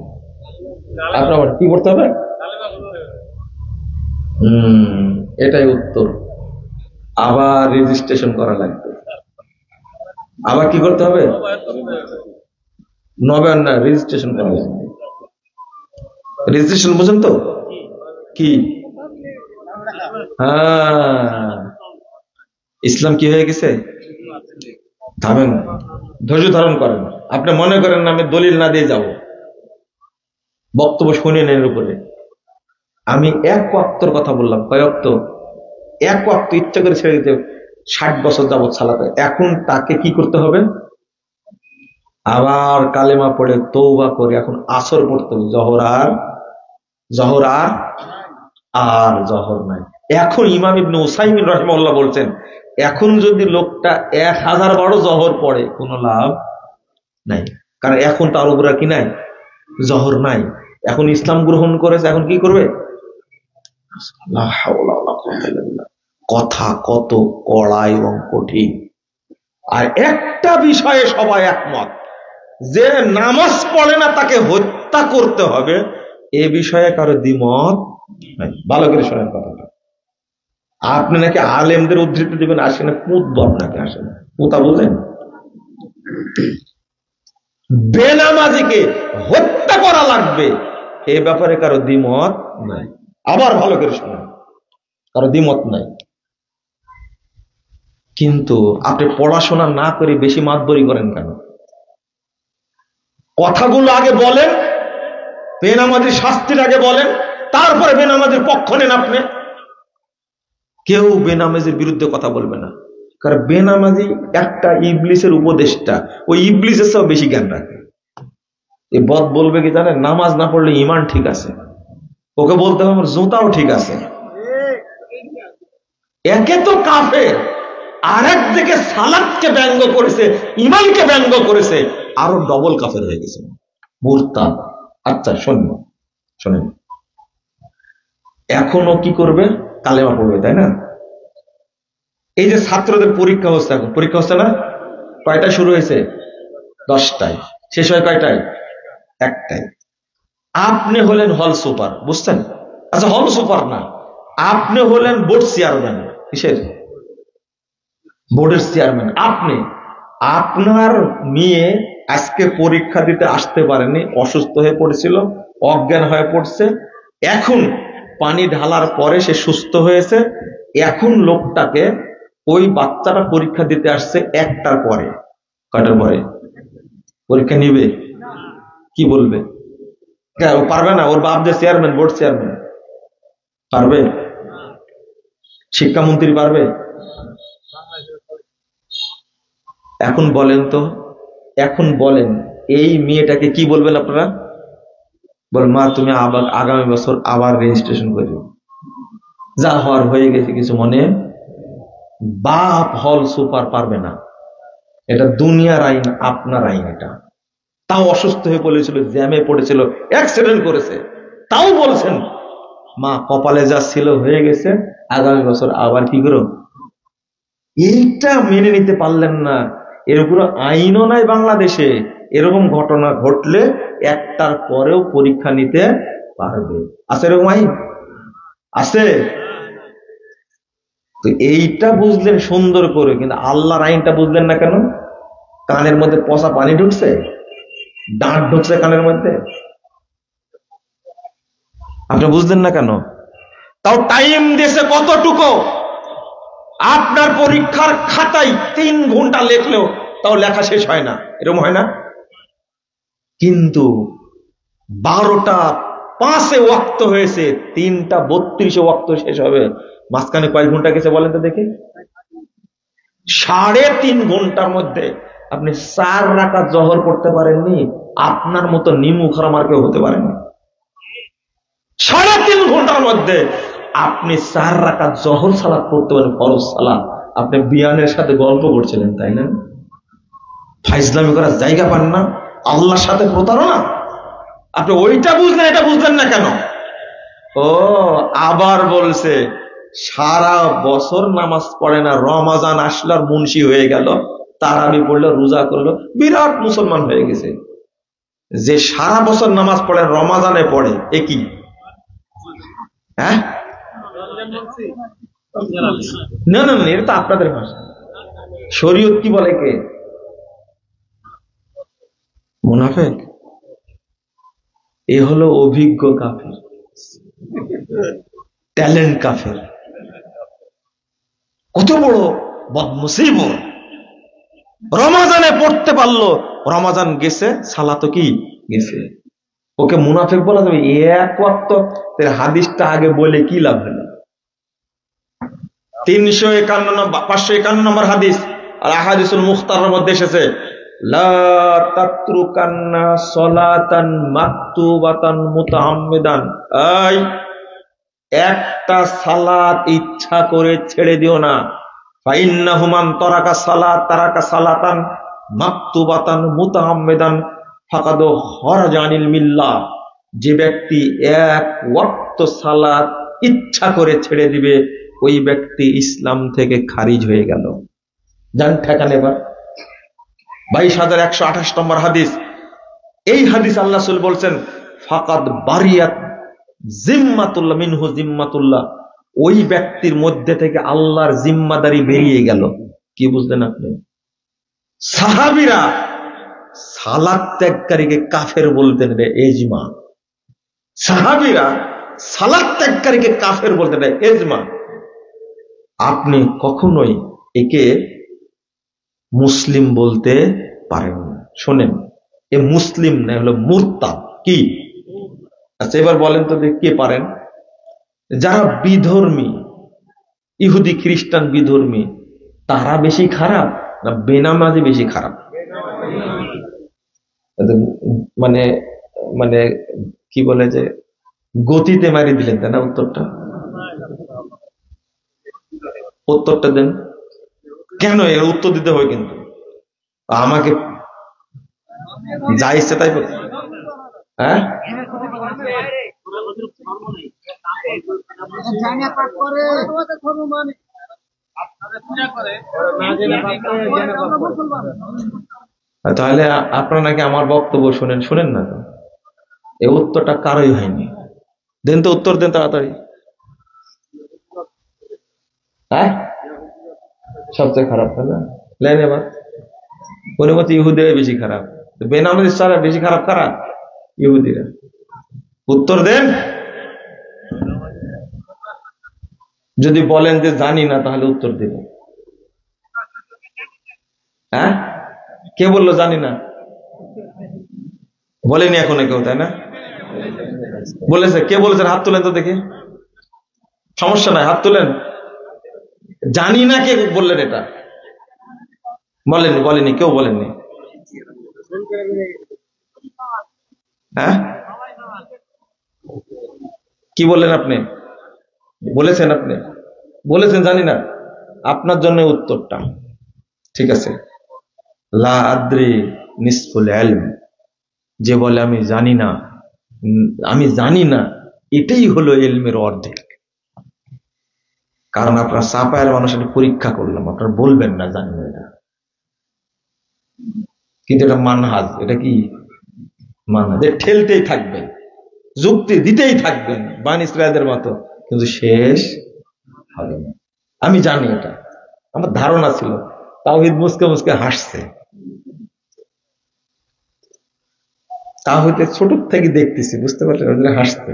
আপনার কি করতে হবে? এটাই উত্তর। আবার রেজিস্ট্রেশন করা লাগবে। আবার কি করতে হবে? নবায়ন না, রেজিস্ট্রেশন করা লাগবে। রেজিস্ট্রেশন বুঝেন তো কি? হ্যাঁ, ইসলাম কি হয়ে গেছে? থামেন, ধৈর্য ধারণ করেন। আপনি মনে করেন না আমি দলিল না দিয়ে যাব, বক্তব্য শুনেন। এর উপরে আমি 1 ওয়াক্তর কথা বললাম। কয় ওয়াক্ত? 1 ওয়াক্ত ইচ্ছা করে ছেড়ে দিতে 60 বছর যাবৎ সালাত, এখন তাকে কি করতে হবে? আবার কালেমা পড়ে তওবা করে এখন আসর পড়তে হবে। জহর আর জহর নাই। এখন ইমাম ইবনে উসাইমিন রাহিমাহুল্লাহ বলছেন, এখন যদি লোকটা 1000 বারও জহর পড়ে কোনো লাভ নাই, কারণ এখন তার উপরে কি নাই? জহর নাই। এখন ইসলাম গ্রহণ করেছে, এখন কি করবে? লা হাওলা ওয়ালা কুওয়াতা ইল্লা বিল্লাহ। কথা কত কড়া এবং কঠিন। আর একটা বিষয়ে সবাই একমত, যে নামাজ পড়ে না তাকে হত্যা করতে হবে, এ বিষয়ে কারো দ্বিমত নাই। ভালো করে শোনেন কথাটা। আপনি নাকি আলেমদের উদ্ধৃতি দিবেন, আসে না পুতব, আপনাকে আসে না পুতা বলেন। বেনামাজিকে হত্যা করা লাগবে, এ ব্যাপারে কারো দ্বিমত নাই। আবার ভালো করে শোনেন, কারো দ্বিমত নাই। কিন্তু আপনি পড়াশোনা না করে বেশি মাতবরি করেন কেন? কথাগুলো আগে বলেন, বেনামাজির শাস্তির আগে বলেন, তারপরে বেনামাজির পক্ষ নেন আপনি। কেউ বেনামাজির বিরুদ্ধে কথা বলবে না, কারণ বেনামাজি একটা ইবলিসের উপদেষ্টা, ওই ইবলিসের সব বেশি জ্ঞান রাখে। এই বদ বলবে কি জানেন? নামাজ না পড়লে ইমান ঠিক আছে, ওকে বলতে হবে আমার জুতাও ঠিক আছে। একে তো কাফের, আর একদিকে সালাতকে ব্যঙ্গ করেছে, ইমানকে ব্যঙ্গ করেছে, আরো ডবল কাফের হয়ে গেছে, মুরতাদ। আচ্ছা শোনেন, এখনো কি করবে? কালেমা পড়বে, তাই না? এই যে ছাত্রদের পরীক্ষা হচ্ছে, এখন পরীক্ষা হচ্ছে না? কয়টায় শুরু হয়েছে? 10টায়। শেষ হয় কয়টায়? 1টায়। আপনি হলেন হল সুপার, বুঝছেন? আচ্ছা, হল সুপার না, আপনি হলেন বোর্ড চেয়ারম্যান। কিসের? বোর্ডের চেয়ারম্যান। আপনার মেয়ে আজকে পরীক্ষা দিতে আসতে পারেনি, অসুস্থ হয়ে পড়েছিল, অজ্ঞান হয়ে পড়ছে। এখন পানি ঢালার পরে সে সুস্থ হয়েছে। এখন লোকটাকে, ওই বাচ্চাটা পরীক্ষা দিতে আসছে 1টার পরে। কয়টার পরে পরীক্ষা নিবে? কি বলবে? ও পারবে না? ওর বাপ যে চেয়ারম্যান, বোর্ড চেয়ারম্যান, পারবে? শিক্ষামন্ত্রী পারবে? এখন বলেন এই মেয়েটাকে কি বলবেন আপনারা? বল, মা তুমি আবার আগামী বছর আবার রেজিস্ট্রেশন করবে, যা হওয়ার হয়ে গেছে, কিছু মনে। বাপ হল সুপার পারবে না, এটা দুনিয়ার আইন, আপনার আইন এটা। তাও অসুস্থ হয়ে পড়েছিল, জ্যামে পড়েছিল, অ্যাক্সিডেন্ট করেছে, তাও বলছেন মা কপালে যা ছিল হয়ে গেছে, আগামী বছর আবার কি করো। এইটা মেনে নিতে পারলেন না। এর উপর আইনও নাই বাংলাদেশে। এরকম ঘটনা ঘটলে 1টার পরেও পরীক্ষা নিতে পারবে। আছে এরকম আইন? আছে? তো এইটা বুঝলেন সুন্দর করে, কিন্তু আল্লাহর আইনটা বুঝলেন না কেন? কানের মধ্যে পচা পানি ঢুকছে, দাঁত ঢুকছে কানের মধ্যে, আপনি বুঝলেন না কেন? তাও টাইম দিয়েছে কতটুকু? আপনার পরীক্ষার খাতায় 3 ঘন্টা লেখলেও তাও লেখা শেষ হয় না, এরকম হয় না? কিন্তু 12টা 5-এ ওয়াক্ত হয়েছে, 3টা 32-এ ওয়াক্ত শেষ হবে, মাঝখানে কয় ঘন্টা গেছে বলেন তো দেখি? 3.5 ঘন্টার মধ্যে আপনি 4 রাকাত জহর পড়তে পারেননি, আপনার মতো নিমু খারামার কেউ হতে পারেনি। 3.5 ঘন্টার মধ্যে আপনি 4 রাকাত জহর সালাত পড়তে পারেন, ফরজ সালাত। আপনি বিয়ানের সাথে গল্প করছিলেন, তাই না? ফাইজলামি করার জায়গা পান না, আল্লাহর সাথে প্রতারণা। আপনি ওইটা বুঝলেন, এটা বুঝলেন না কেন? ও আবার বলছে সারা বছর নামাজ পড়ে না, রমাজান আসলার মুন্সি হয়ে গেল, তারাবি পড়লো, রোজা করলো, বিরাট মুসলমান হয়ে গেছে। যে সারা বছর নামাজ পড়ে, রমাজানে পড়ে, এ কি? হ্যাঁ, না না না, এটা তো আপনাদের ভাষা। শরীয়ত কি বলে? কে মুনাফিক? এ হলো অভিজ্ঞ কাফের, ট্যালেন্ট কাফের। কত বড় বদনসিব! রমাজানে পড়তে পারলো, রমাজান গেছে, সালাতো কি গেছে, ওকে মুনাফিক বলা যাবে? এক ওয়াক্ত হাদিসটা আগে বলে কি লাভ হলো? 551 নম্বর হাদিস আর আহাদিসুল মুখতারের মধ্যে এসেছে, লা তাতরুকান্না সলাতান মাকতুবাতান মুতাআম্মিদান, এই একটা সালাত ইচ্ছা করে ছেড়ে দিও না। ফাইন্নাহু মান তারাকা সালাতান মাকতুবাতান মুতাআম্মিদান ফাকাদ খরাজা আনিল মিল্লাহ, যে ব্যক্তি এক ওয়াক্ত সালাত ইচ্ছা করে ছেড়ে দিবে ওই ব্যক্তি ইসলাম থেকে খারিজ হয়ে গেল। জান ঠেকান এবার 22,128 নম্বর হাদিস। এই হাদিস আল্লাহ রাসূল বলছেন, ফাকাদ বারিয়াত জিম্মাতুল্লাহ মিনহু জিম্মাতুল্লাহ, ওই ব্যক্তির মধ্যে থেকে আল্লাহর জিম্মাদারি বেরিয়ে গেল। কি বুঝলেন আপনি? সাহাবীরা সালাত ত্যাগকারীকে কাফের বলতেন, রে এজমা। সাহাবীরা সালাত ত্যাগকারীকে কাফের বলতেন, রে এজমা। আপনি কখনোই একে মুসলিম বলতে পারেন না। শোনেন, এ মুসলিম না, হলো মুরতাদ। কি? আচ্ছা এবার বলেন তো কে পারেন? যারা বিধর্মী, ইহুদি খ্রিস্টান বিধর্মী, তারা বেশি খারাপ না বেনামাজি বেশি খারাপ? মানে মানে কি বলে যে গতিতে মারি দিলেন, তাই না? উত্তরটা দেন। কেন এর উত্তর দিতে হয়? কিন্তু আমাকে যা ইচ্ছে তাই বলতে, হ্যাঁ? তাহলে আপনারা নাকি আমার বক্তব্য শুনেন না তো? এই উত্তরটা কারোই হয়নি। দেন তো উত্তর দেন তাড়াতাড়ি। হ্যাঁ, সবচেয়ে খারাপ, তাই না? লেন এবার মনে মতো ইহুদিরা বেশি খারাপ, বেনামাজি সারা বেশি খারাপ কারা? ইহুদিরা। উত্তর দেন। যদি বলেন যে জানি না, তাহলে উত্তর দিন। হ্যাঁ, কে বললো জানি না? বলেনি এখনো কেউ, তাই না? বলেছে? কে বলেছেন? হাত তুলেন তো দেখি। সমস্যা নাই, হাত তুলেন। জানি না কে বললেন? এটা বলেনি কেউ, বলেননি। হ্যাঁ, কি বললেন আপনি? বলেছেন আপনি? বলেছেন জানি না। আপনার জন্য উত্তরটা ঠিক আছে। লা আদ্রি নিসফুল ইলম, যে বলে আমি জানি না, এটাই হলো ইলমের অর্ধেক। কারণ আপনার চাপায়ের মানুষের পরীক্ষা করলাম, আপনার বলবেন না জানি না, এটা কিন্তু এটা মানহাজ। এটা কি মানহাজ? ঠেলতেই থাকবেন, যুক্তি দিতেই থাকবেন বানি ইসরায়েলের মতো, কিন্তু শেষ হবে না। আমি জানি, এটা আমার ধারণা ছিল। তাওহীদ মুসকে মুসকে হাসছে। তাওহীদ ছোট থেকে দেখতেছি, বুঝতে পারছেন? হাসছে।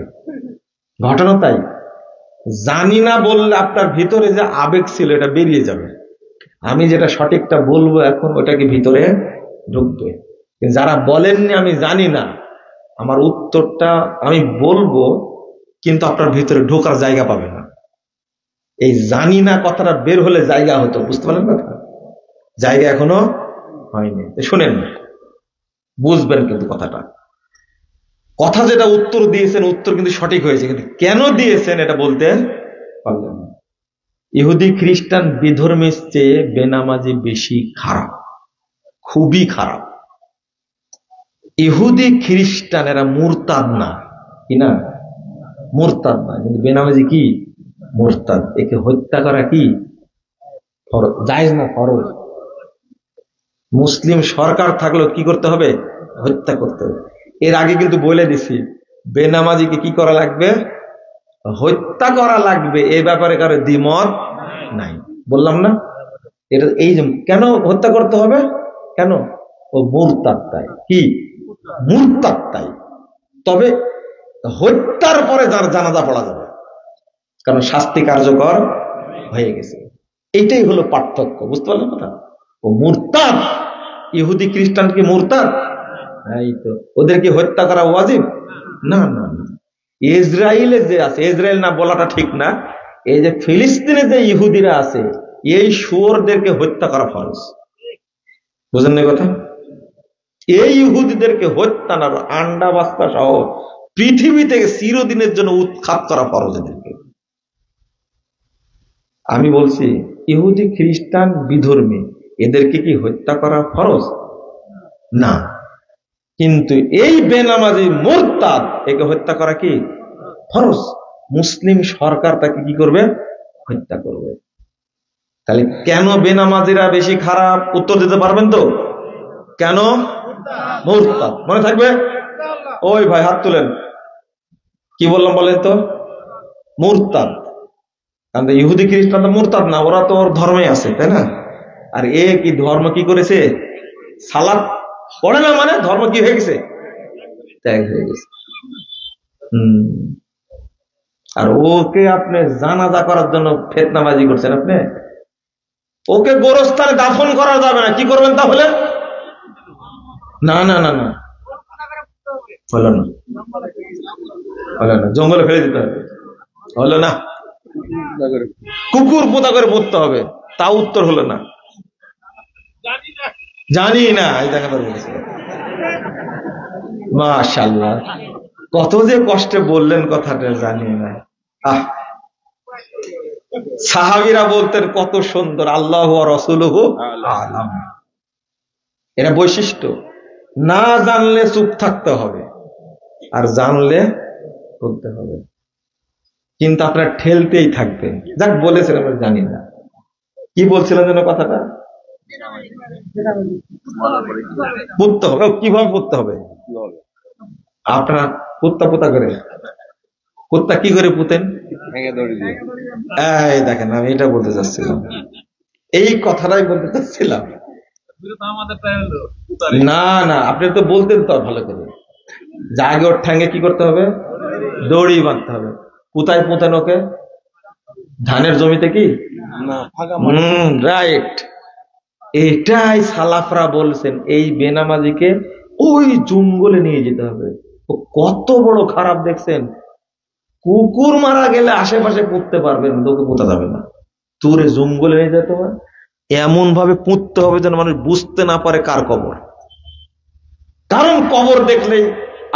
ঘটনা তাই। জানি না বললে আপনার ভিতরে যে আবেগ ছিল এটা বেরিয়ে যাবে। আমি যেটা সঠিকটা বলবো এখন, ওটাকে ভিতরে ঢুকবে। যারা বলেননি আমি জানি না, আমার উত্তরটা আমি বলবো, কিন্তু আপনার ভিতরে ঢোকার জায়গা পাবে না। এই জানি না কথাটা বের হলে জায়গা হতো, বুঝতে পারলেন কথা? জায়গা এখনো হয়নি। শুনেন, বুঝবেন কিন্তু কথা যেটা উত্তর দিয়েছেন, উত্তর কিন্তু সঠিক হয়েছে, কিন্তু কেন দিয়েছেন এটা বলতে পারলেন না। ইহুদি খ্রিস্টান বিধর্মীর চেয়ে বেনামাজি বেশি খারাপ, খুবই খারাপ। ইহুদি খ্রিস্টান এরা মুরতাদ না, কি না? মুরতাদ না, কিন্তু বেনামাজি কি? মুরতাদ। একে হত্যা করা কি জায়েজ না? ফরজ। মুসলিম সরকার থাকলেও কি করতে হবে? হত্যা করতে হবে। এর আগে কিন্তু বলে দিছি, বেনামাজিকে কি করা লাগবে? হত্যা করা লাগবে। এই ব্যাপারে কারো দ্বিমত নাই, বললাম না? এটা এই যে কেন হত্যা করতে হবে, কেন? ও মুরতাদ, তাই। কি মুরতাদ, তাই। তবে হত্যার পরে যার জানাজা পড়া যাবে, কারণ শাস্তি কার্যকর হয়ে গেছে। এইটাই হলো পার্থক্য, বুঝতে পারলেন কথা? ও মুরতাদ। ইহুদি খ্রিস্টান কি মুরতাদ? এই তো, ওদেরকে হত্যা করা ওয়াজিব না। না না, ইসরায়েলে যে আছে, ইসরায়েল না বলাটা ঠিক না, এই যে ফিলিস্তিনে যে ইহুদিরা আছে, এই শুয়োরদেরকে হত্যা করা ফরজ। বুঝেন না কথা? এই ইহুদিদেরকে হত্যা না, আন্ডা বাস্তা সহ পৃথিবী থেকে চিরদিনের জন্য উৎখাত করা ফরজ এদেরকে। আমি বলছি ইহুদি খ্রিস্টান বিধর্মী এদেরকে কি হত্যা করা ফরজ না, কিন্তু এই বেনামাজি মুরতাদ একে হত্যা করা কি ফরজ। মুসলিম সরকার তাকে কি করবে? হত্যা করবে। তাহলে কেন বেনামাজিরা বেশি খারাপ? উত্তর দিতে পারবেন তো? কেন? মুরতাদ। মনে থাকবে? ওই ভাই হাত তুলেন, কি বললাম বলেন তো? মুরতাদ। কারণ ইহুদি খ্রিস্টান তো মুরতাদ না, ওরা তো ওর ধর্মে আছে, তাই না? আর এ কি ধর্ম কি করেছে? সালাত পড়ে না, মানে ধর্ম কি হয়ে গেছে? ত্যাগ হয়ে গেছে। আর ওকে আপনি জানাজা করার জন্য ফিতনাবাজি করছেন। আপনি ওকে গোরস্থানে দাফন করা যাবে না, কি করবেন তাহলে? না না না না, হলো না, হলো না, জঙ্গলে ফেলে দিতে হবে। হলো না, কুকুর পোতা করে পড়তে হবে, তা উত্তর হলো না। জানি না, এই দেখা বলেছে। মাশাআল্লাহ, কত যে কষ্টে বললেন কথাটা, জানি না। সাহাবীরা বলতেন কত সুন্দর, আল্লাহু ওয়া রাসূলুহু আ'লাম। এটা বৈশিষ্ট্য। না জানলে চুপ থাকতে হবে, আর জানলে বলতে হবে। কিন্তু আপনার ঠেলতেই থাকবেন। যাক বলেছেন, আমরা জানি না কি বলছিলেন যেন কথাটা। পড়তে হবে, কিভাবে পড়তে হবে? আপনার কুত্তা পোতা করে, কুত্তা কি করে পুতেন? এই দেখেন, আমি এটা বলতে চাচ্ছিলাম, এই কথাটাই বলতে চাচ্ছিলাম। না না, আপনি তো বলতেন তো ভালো করে, যা আগে ওর ঠ্যাঙ্গে কি করতে হবে? দড়ি বাঁধতে হবে। কোথায় পোতেন ওকে? ধানের জমিতে কি? রাইট। এটাই সালাফরা বলছেন, এই বেনামাজিকে ওই জঙ্গলে নিয়ে যেতে হবে। কত বড় খারাপ দেখছেন, কুকুর মারা গেলে আশেপাশে পুঁততে পারবেন, তোকে পোতা যাবে না, তোরে জঙ্গলে নিয়ে যেতে হবে। এমন ভাবে পুঁততে হবে যেন মানুষ বুঝতে না পারে কার কবর। কারণ কবর দেখলেই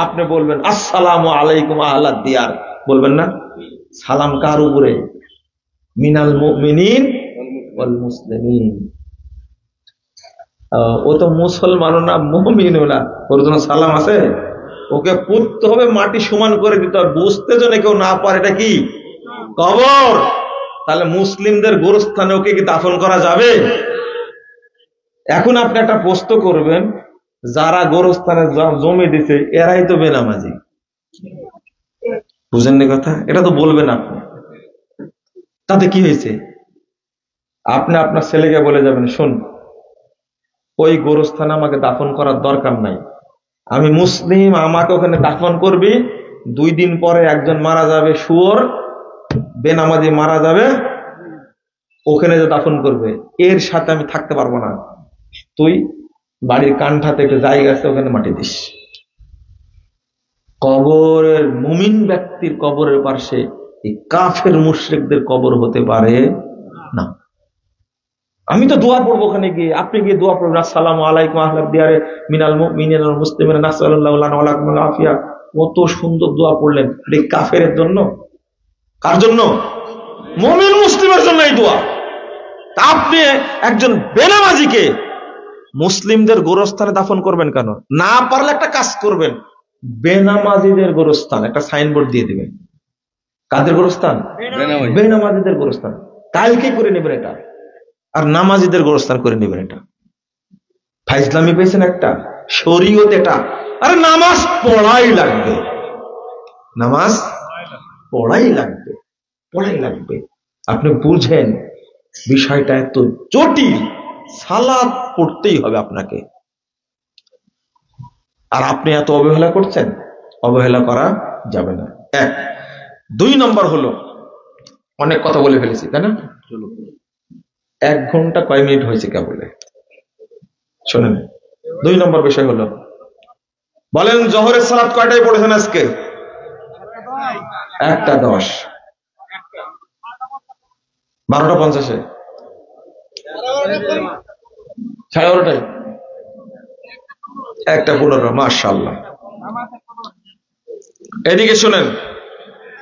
আপনি বলবেন আসসালামু আলাইকুম আহলাদ দিয়ার, বলবেন না? সালাম কার উপরে? মিনাল মুমিনিন ওয়াল মুসলিমিন। ও তো মুসলমানও না, মুমিনও না, ওর জন্য সালাম আছে? ওকে পুঁততে হবে, মাটি সমান করে দিতে হবে, বুঝতে যেন কেউ না পারে এটা কি কবর। তাহলে মুসলিমদের গোরস্থানে ওকে কি দাফন করা যাবে? এখন আপনি একটা প্রশ্ন করবেন, যারা গোরস্থানে জমি দিছে এরাই তো বেনামাজি। বুঝেননি কথা? এটা তো বলবেন আপনি, তাতে কি হয়েছে? আপনি আপনার ছেলেকে বলে যাবেন, শোন, ওই গোরস্থানে আমাকে দাফন করার দরকার নাই, আমি মুসলিম, আমাকে ওখানে দাফন করবি। 2 দিন পরে একজন মারা যাবে, শুয়োর বেনামাজি মারা যাবে, ওখানে যে দাফন করবে, এর সাথে আমি থাকতে পারবো না। তুই বাড়ির কান্ঠাতে একটা জায়গা আছে, ওখানে মাটি দিস। কবরের মুমিন ব্যক্তির কবরের পাশে এই কাফের মুশরিকদের কবর হতে পারে না। আমি তো দোয়া পড়বো ওখানে গিয়ে, আপনি গিয়ে দোয়া পড়বেন আসসালামু আলাইকুম আহলাদ দিয়ারে মিনাল মুমিনিন ওয়াল মুসলিমিন নাসাল্লাহু লানা ওয়া লাকুমুল আফিয়া। কত সুন্দর দোয়া পড়লেন, এই কাফেরের জন্য। কার জন্য? মুমিন মুসলিমের জন্য এই দোয়া। আপনি একজন বেনামাজিকে মুসলিমদের গোরস্থানে দাফন করবেন কেন? না পারলে একটা কাজ করবেন, বেনামাজিদের গোরস্থান একটা সাইনবোর্ড দিয়ে দিবেন। কাদের গোরস্থান? বেনামাজিদের গোরস্থান। কালকে করে নেবেন এটা, আর নামাজিদের গোরস্থান করে নেবেন এটা। ফাইজলামি পেয়েছেন একটা, শরীয়ত এটা। আরে নামাজ পড়াই লাগবে, নামাজ পড়াই লাগবে, পড়াই লাগবে। আপনি বুঝেন বিষয়টা এত জটিল, সালাত পড়তেই হবে আপনাকে। আর আপনি এত অবহেলা করছেন, অবহেলা করা যাবে না। 1 2 নম্বর হলো, অনেক কথা বলে ফেলেছি তাই না? 1 ঘন্টা কয় মিনিট হয়েছে কেবলে, শোনেন। 2 নম্বর বিষয় হলো, বলেন জোহরের সালাত কয়টায় পড়েছেন আজকে? 1টা 10। 12:50, 11:30, 1:15, মাশাআল্লাহ। এদিকে শুনেন,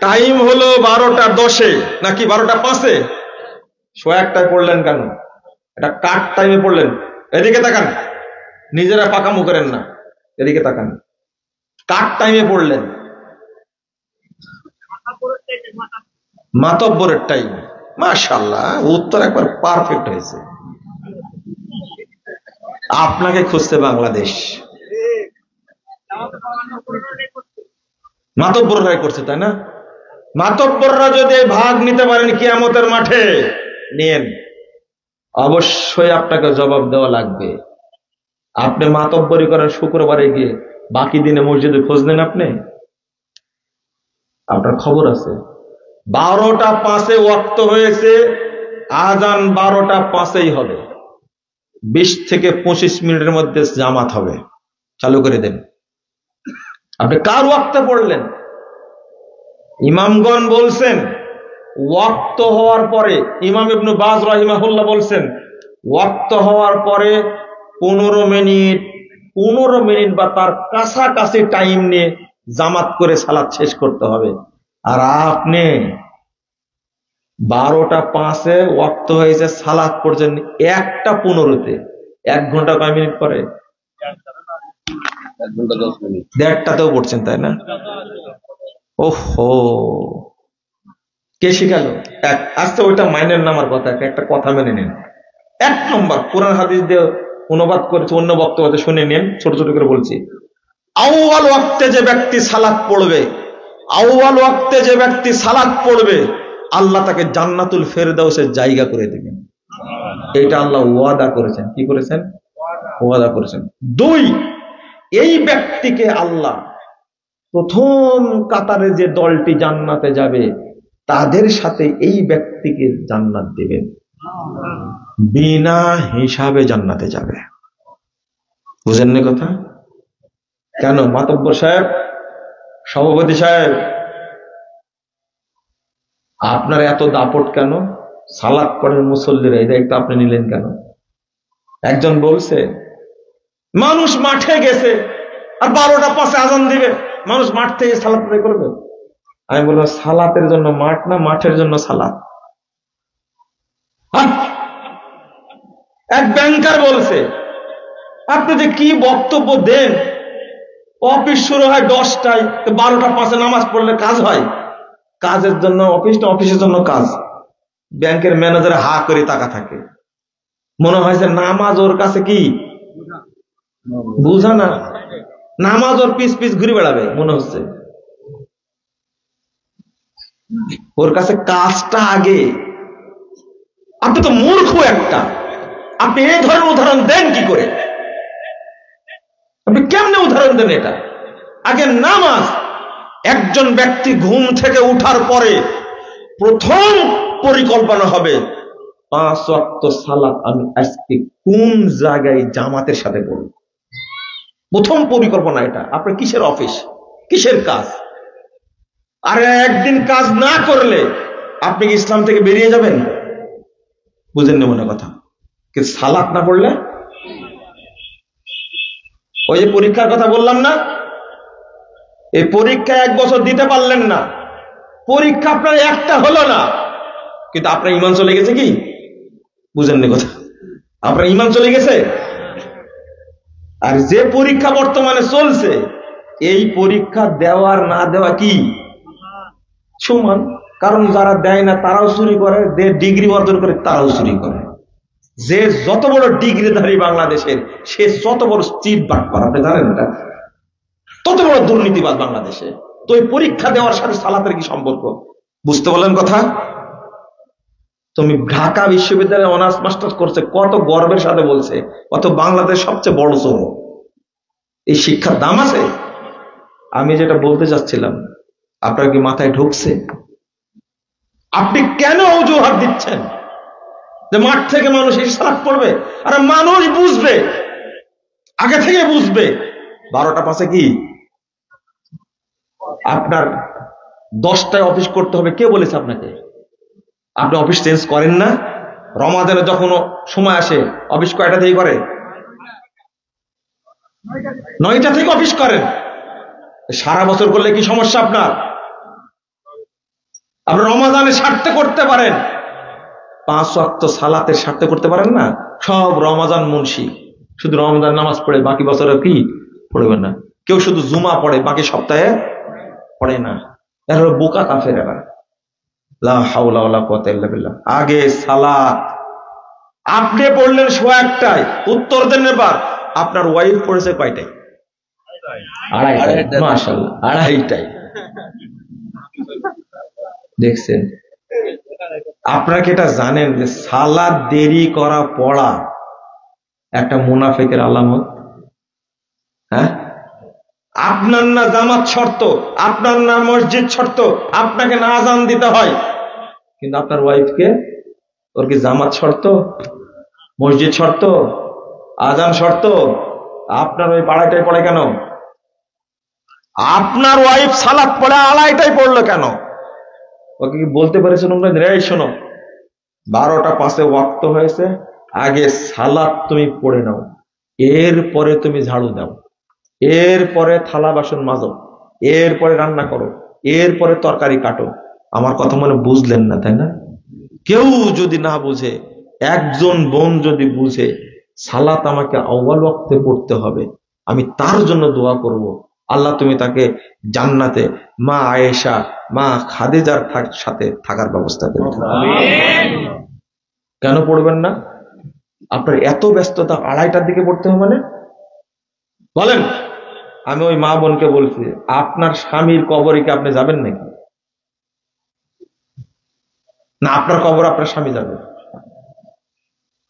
টাইম হলো 12:10 নাকি 12:05? 1:00 পড়লেন কেন? এটা কাট টাইমে পড়লেন। এদিকে তাকান, নিজেরা পাকামো করেন না, এদিকে তাকান। কাট টাইমে পড়লেন, মাতব্বরের টাইম। মাশাআল্লাহ, উত্তর একবার পারফেক্ট হয়েছে। আপনাকে খুঁজছে বাংলাদেশ, মাতব্বররাই করছে, তাই না? মাতব্বররা যদি ভাগ নিতে পারেন কিয়ামতের মাঠে, নিয়েন, অবশ্যই আপনাকে জবাব দেওয়া লাগবে। আপনি মাতব্বরি করেন শুক্রবারে গিয়ে, বাকি দিনে মসজিদে খোঁজ নেন আপনি? আপনার খবর আছে? 12:05 ওয়াক্ত হয়েছে, আজান 12:05 হবে, 20 থেকে 25 মিনিটের মধ্যে জামাত হবে, চালু করে দেন। আপনি কার ওয়াক্তে পড়লেন? ইমামগণ বলছেন ওয়াক্ত হওয়ার পরে, ইমাম ইবনে বাজ রাহিমাহুল্লাহ বলছেন ওয়াক্ত হওয়ার পরে 15 মিনিট বা তার কাছাকাছি টাইম নিয়ে জামাত করে সালাত শেষ করতে হবে। আর আপনি 12:05 ওয়াক্ত হয়েছে, সালাত পড়ছেন 1:15, 1 ঘন্টা কয় মিনিট পরে? 1 ঘন্টা 10 মিনিট, 1:30তেও পড়ছেন, তাই না? ওহো, কে শিখালো? আজকে ওইটা মাইনের নামার কথা, একটা কথা মেনে নেন। 1 নম্বর, কোরআন হাদিস দিয়ে অনুবাদ করেছে, অন্য বক্তব্য শুনে নেন, ছোট ছোট করে বলছি। আউয়াল ওয়াক্তে যে ব্যক্তি সালাত পড়বে, আউয়াল ওয়াক্তে যে ব্যক্তি সালাত পড়বে, আল্লাহ তাকে জান্নাতুল ফেরদাউসের জায়গা করে দিবেন। এটা আল্লাহ ওয়াদা করেছেন। কি করেছেন? ওয়াদা করেছেন। 2, এই ব্যক্তিকে আল্লাহ প্রথম কাতারে যে দলটি জান্নাতে যাবে তাদের সাথে এই ব্যক্তিকে জান্নাত দিবেন, বিনা হিসাবে জান্নাতে যাবে। বুঝেননি কথা? কেন মাতব্বর সাহেব, সভাপতি সাহেব, আপনার এত দাপট কেন? সালাত পড়েন মুসল্লিরা, এই দায়িত্ব আপনি নিলেন কেন? একজন বলছে মানুষ মাঠে গেছে আর 12:05 আজান দিবে, মানুষ মাঠ থেকে সালাত আদায় করবে। আমি বললাম সালাতের জন্য মাঠ না, মাঠের জন্য সালাত। এক ব্যাংকার বলছে আপনি যে কি বক্তব্য দেন, অফিস শুরু হয় 10টায়, 12:05 নামাজ পড়লে কাজ হয়? কাজের জন্য অফিস না অফিসের জন্য কাজ? ব্যাংকের ম্যানেজার হা করে তাকা থাকে, মনে হয় যে নামাজ ওর কাছে কি বুঝা না, নামাজ ওর পিস পিস ঘুরে বেড়াবে মনে হচ্ছে, ওর কাছে কাজটা আগে। আপনি তো মূর্খ একটা, আপনি এই ধরনের উদাহরণ দেন কি করে? আপনি কেমনে উদাহরণ দেন এটা? আগে নামাজ। একজন ব্যক্তি ঘুম থেকে উঠার পরে প্রথম পরিকল্পনা হবে 5 ওয়াক্ত সালাত আমি আজকে কোন জায়গায় জামাতের সাথে পড়ব। প্রথম পরিকল্পনা এটা। আপনার কিসের অফিস, কিসের কাজ? আর একদিন কাজ না করলে আপনি কি ইসলাম থেকে বেরিয়ে যাবেন? বুঝেননি মনে কথা? কিন্তু সালাত না পড়লে, ওই যে পরীক্ষার কথা বললাম না, এই পরীক্ষা 1 বছর দিতে পারলেন না, পরীক্ষা আপনার একটা হলো না, কিন্তু আপনার ঈমান চলে গেছে কি? বুঝেননি কথা? আপনার ঈমান চলে গেছে। আর যে পরীক্ষা বর্তমানে চলছে, এই পরীক্ষা দেওয়ার না দেওয়া কি সমান? কারণ যারা দেয় না তারাও চুরি করে, যে ডিগ্রি অর্জন করে তারাও চুরি করে। যে যত বড় ডিগ্রিধারী বাংলাদেশের, সে যত বড় চিট বাটপার, আপনি জানেন এটা? তত বড় দুর্নীতিবাদ বাংলাদেশে। তো এই পরীক্ষা দেওয়ার সাথে সালাতের কি সম্পর্ক? বুঝতে বললেন কথা? তুমি ঢাকা বিশ্ববিদ্যালয়ে অনার্স মাস্টার্স করছে, কত গর্বের সাথে বলছে কত বাংলাদেশ সবচেয়ে বড় চোর। এই শিক্ষার দাম আছে? আমি যেটা বলতে চাচ্ছিলাম, আপনার কি মাথায় ঢুকছে? আপনি কেন অজুহাত দিচ্ছেন যে মাঠ থেকে মানুষ এই সালাত পড়বে? আর মানুষ বুঝবে, আগে থেকে বুঝবে 12:05 কি আপনার 10টায় অফিস করতে হবে। কে বলেছে আপনাকে? আপনি অফিস চেঞ্জ করেন না? রমাদানে যখন সময় আসে অফিস কয়টা থেকে করে? 9টা থেকে অফিস করেন। সারা বছর করলে কি সমস্যা আপনার? আপনি রমাদানে স্বার্থে করতে পারেন, 5 ওয়াক্ত সালাতের স্বার্থে করতে পারেন না? সব রমাদান মুন্সি, শুধু রমাদান নামাজ পড়ে, বাকি বছরে কি পড়বেন না। কেউ শুধু জুমা পড়ে, বাকি সপ্তাহে পড়ে না। এর হলো বোকা কাফেরেরা। লা হাওলা ওয়ালা কুওয়াতা ইল্লা বিল্লাহ। আগে সালাত আপনি পড়লেন 1টায়, উত্তর দেন এবার আপনার ওয়াইফ পড়েছে কয়টায়? 2:30। মাশাআল্লাহ, 2:30টায়। দেখছেন? আপনারা কি এটা জানেন যে সালাত দেরি করা পড়া একটা মুনাফিকের আলামত? হ্যাঁ, আপনার না জামাত শর্ত, আপনার না মসজিদ শর্ত, আপনাকে না আজান দিতে হয়, কিন্তু আপনার ওয়াইফকে, ওর কি জামাত শর্ত, মসজিদ শর্ত, আজান শর্ত? আপনার ওই 2:30টায় পড়ে কেন? আপনার ওয়াইফ সালাত পড়ে 2:30টায় পড়লো কেন? ওকে কি বলতে পেরেছেন রে শোনো 12টা 5-এ ওয়াক্ত হয়েছে, আগে সালাত তুমি পড়ে নাও, এরপরে তুমি ঝাড়ু দাও, এরপরে থালা বাসন মাজো, এরপরে রান্না করো, এরপরে তরকারি কাটো। আমার কথা মনে বুঝলেন না, তাই না? কেউ যদি না বুঝে, একজন বোন যদি বুঝে সালাত আমাকে আউয়াল ওয়াক্তে পড়তে হবে, আমি তার জন্য দোয়া করব, আল্লাহ তুমি তাকে জান্নাতে মা আয়েশা, মা খাদিজার সাথে থাকার ব্যবস্থা করে দাও। কেন পড়বেন না? আপনার এত ব্যস্ততা 2:30টার দিকে পড়তে হবে মানে? বলেন। আমি ওই মা বোনকে বলছি, আপনার স্বামীর কবরে কি আপনি যাবেন নাকি? না আপনার কবর আপনার স্বামী যাবে?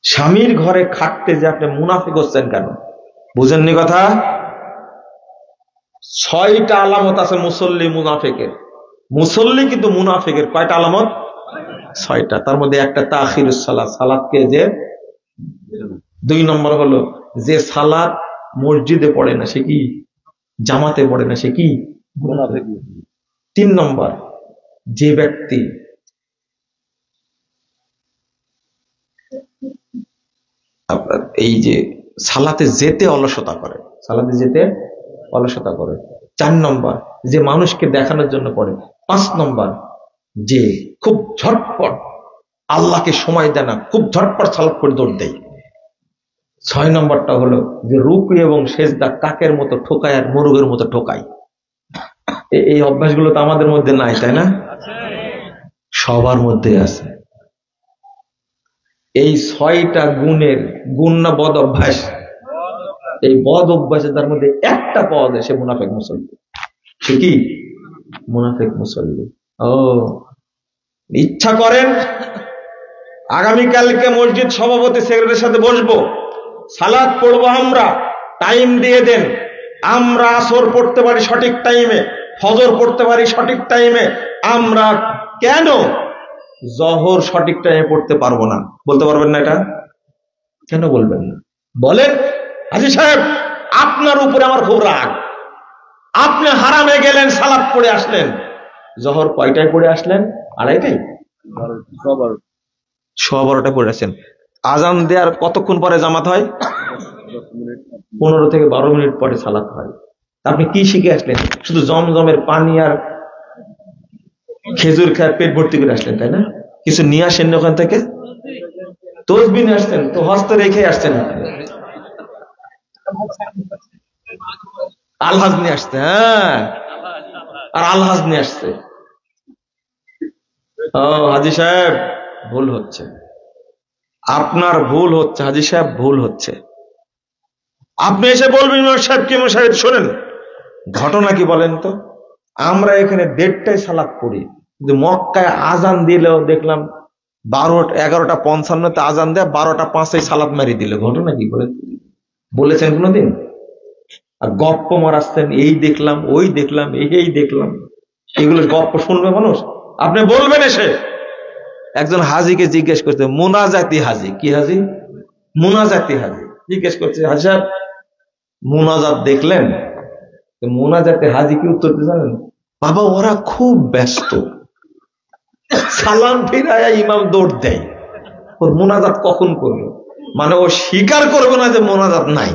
স্বামীর ঘরে খাটতে যে আপনি মুনাফিক হচ্ছেন কেন? বুঝেননি কথা? 6টা আলামত আছে মুসল্লি মুনাফিকের। মুসল্লি কিন্তু মুনাফিকের কয়টা আলামত? 6টা। তার মধ্যে একটা তাখিরুস সালাত, সালাতকে যে 2 নম্বর হলো যে সালাত মসজিদে পড়ে না সে কি? জামাতে পড়ে না সে কি? মুনাফিক। 3 নম্বর যে ব্যক্তি আপনার এই যে সালাতে যেতে অলসতা করে, সালাতে যেতে অলসতা করে। 4 নম্বর যে মানুষকে দেখানোর জন্য পড়ে। 5 নম্বর যে খুব ঝটপট আল্লাহকে সময় দেয় না, খুব ঝটপট সালাত করে দৌড় দেয়। 6 নম্বরটা হলো যে রুকু এবং সেজদা কাকের মতো ঠোকায় আর মোরগের মতো ঠোকায়। এই অভ্যাসগুলো তো আমাদের মধ্যে নাই, তাই না? সবার মধ্যে আছে। এই 6টা গুণের গুণ না বদ অভ্যাস? এই বদ অভ্যাসে তার মধ্যে একটা পাওয়া যায়, সে মুনাফিক মুসল্লি। সে কি? মুনাফিক মুসল্লি। ও ইচ্ছা করেন আগামীকালকে মসজিদ সভাপতি সেক্রেটারির সাথে বসবো, সালাত পড়বো, আমরা টাইম দিয়ে দেন, আমরা আসর পড়তে পারি সঠিক টাইমে, ফজর পড়তে পারি সঠিক টাইমে, আমরা কেন জহর সঠিক টাইমে পড়তে পারবো না? বলতে পারবেন না? এটা কেন বলবেন না? বলেন। হাজী সাহেব আপনার উপরে আমার খুব রাগ, আপনি হারামে গেলেন, সালাত পড়ে আসলেন, জহর কয়টায় পড়ে আসলেন? 2:30টায়, 12:15 পড়ে আসছেন। আজান দেওয়ার কতক্ষণ পরে জামাত হয়? 15 থেকে 12 মিনিট পরে সালাত হয়। আপনি কি শিখে আসলেন? শুধু জমজমের পানি আর খেজুর খায় পেট ভর্তি করে আসলেন, তাই না? কিছু নিয়ে আসেন ওখান থেকে? তসবিহ নিয়ে আসছেন তো, হস্তে রেখে আসছেন। আলহাজ নিয়ে আসছে, হ্যাঁ, আর আলহাজ নিয়ে আসছে। ও হাজী সাহেব ভুল হচ্ছে, আপনার ভুল হচ্ছে, হাজী সাহেব ভুল হচ্ছে। আপনি এসে বলবেন ইমাম সাহেব কি? ইমাম সাহেব শোনেন ঘটনা কি বলেন তো। আমরা এখানে 1:30টায় সালাত পড়ি, কিন্তু মক্কায় আজান দিলেও দেখলাম 11:55-তে আজান দেয়, 12:05-এ সালাত মারি দিল। ঘটনা কি বলেন? বলেছেন কোনদিন? আর গপ্প মারাচ্ছেন, এই দেখলাম, ওই দেখলাম, এই দেখলাম, এগুলো গপ্প শুনবে মানুষ? আপনি বলবেন এসে। একজন হাজিকে জিজ্ঞেস করছে, মুনাজাতি হাজি, কি হাজি? মুনাজাতি হাজি জিজ্ঞেস করছে, হাজি সাহেব মুনাজাত দেখলেন? মুনাজাতে হাজি কি উত্তর দিতে জানেন? বাবা ওরা খুব ব্যস্ত, সালাম ফিরায়া ইমাম দৌড় দেয়, ওর মোনাজাত কখন করলো, মানে ও স্বীকার করবে না যে মোনাজাত নাই।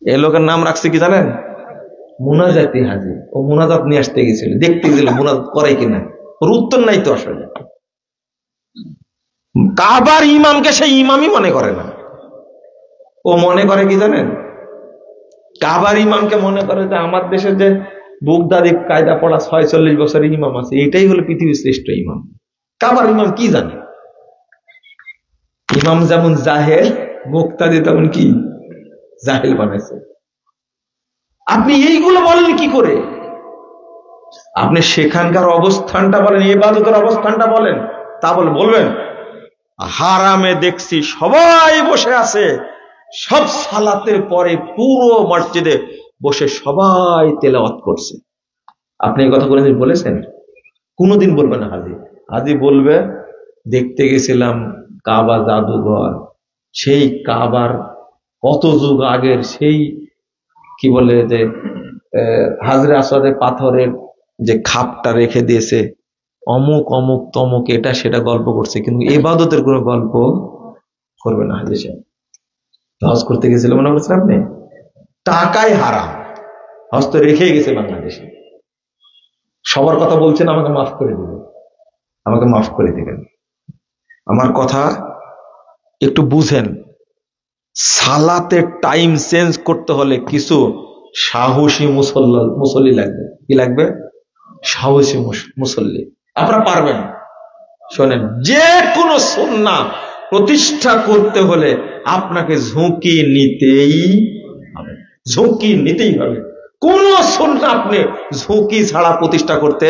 এ লোকের নাম রাখছে কি জানেন? মোনাজাতি হাজি। ও মোনাজাত নিয়ে আসতে গেছিল, দেখতে গেছিল মোনাজাত করে কিনা, ওর উত্তর নাই তো। আসলে কাবার ইমামকে সে ইমামই মনে করে না। ও মনে করে কি জানেন? কাবার ইমামকে মনে করে যে আমার দেশে যে বুগদাদি কায়দা পড়া 46 বছরের ইমাম আছে, এটাই হলো পৃথিবীর শ্রেষ্ঠ ইমাম। কাবার ইমাম কি জানে? ইমাম যেমন জাহেল, মুক্তাদি তেমন কি জাহেল বানাইছে। আপনি এইগুলো বলেন কি করে? আপনি সেখানকার অবস্থানটা বলেন, ইবাদতের অবস্থানটা বলেন, তা বলবেন হারামে দেখছি সবাই বসে আছে, সব সালাতের পরে পুরো মসজিদে বসে সবাই তেলাওয়াত করছে। আপনি এই কথা কোনদিন বলেছেন? কোনদিন বলবে না হাজি। হাজি বলবে দেখতে গেছিলাম কাবা জাদুঘর, সেই কাবার কত যুগ আগের সেই কি বলে যে হাজরে আসওয়াদের পাথরের যে খাপটা রেখে দিয়েছে, অমুক অমুক তমুক এটা সেটা গল্প করছে, কিন্তু ইবাদতের কোনো গল্প করবে না হাজি সাহেব। হজ করতে গেছিল মনে করছেন আপনি? টাকাই হারাম, হজ তো রেখেই গেছে বাংলাদেশে। সবার কথা বলছেন, আমাকে মাফ করে দিবেন, আমাকে মাফ করে দিবেন। আমার কথা একটু বুঝেন। সালাতে টাইম চেঞ্জ করতে হলে কিছু সাহসী মুসল্লি লাগবে। কি লাগবে? সাহসী মুসল্লি। আপনারা পারবেন? শোনেন, যে কোনো সুন্নাহ প্রতিষ্ঠা করতে হলে আপনাকে ঝুঁকি নিতেই হবে, ঝুঁকি নিতেই হবে। কোন সুন্নাহ আপনি ঝুঁকি ছাড়া প্রতিষ্ঠা করতে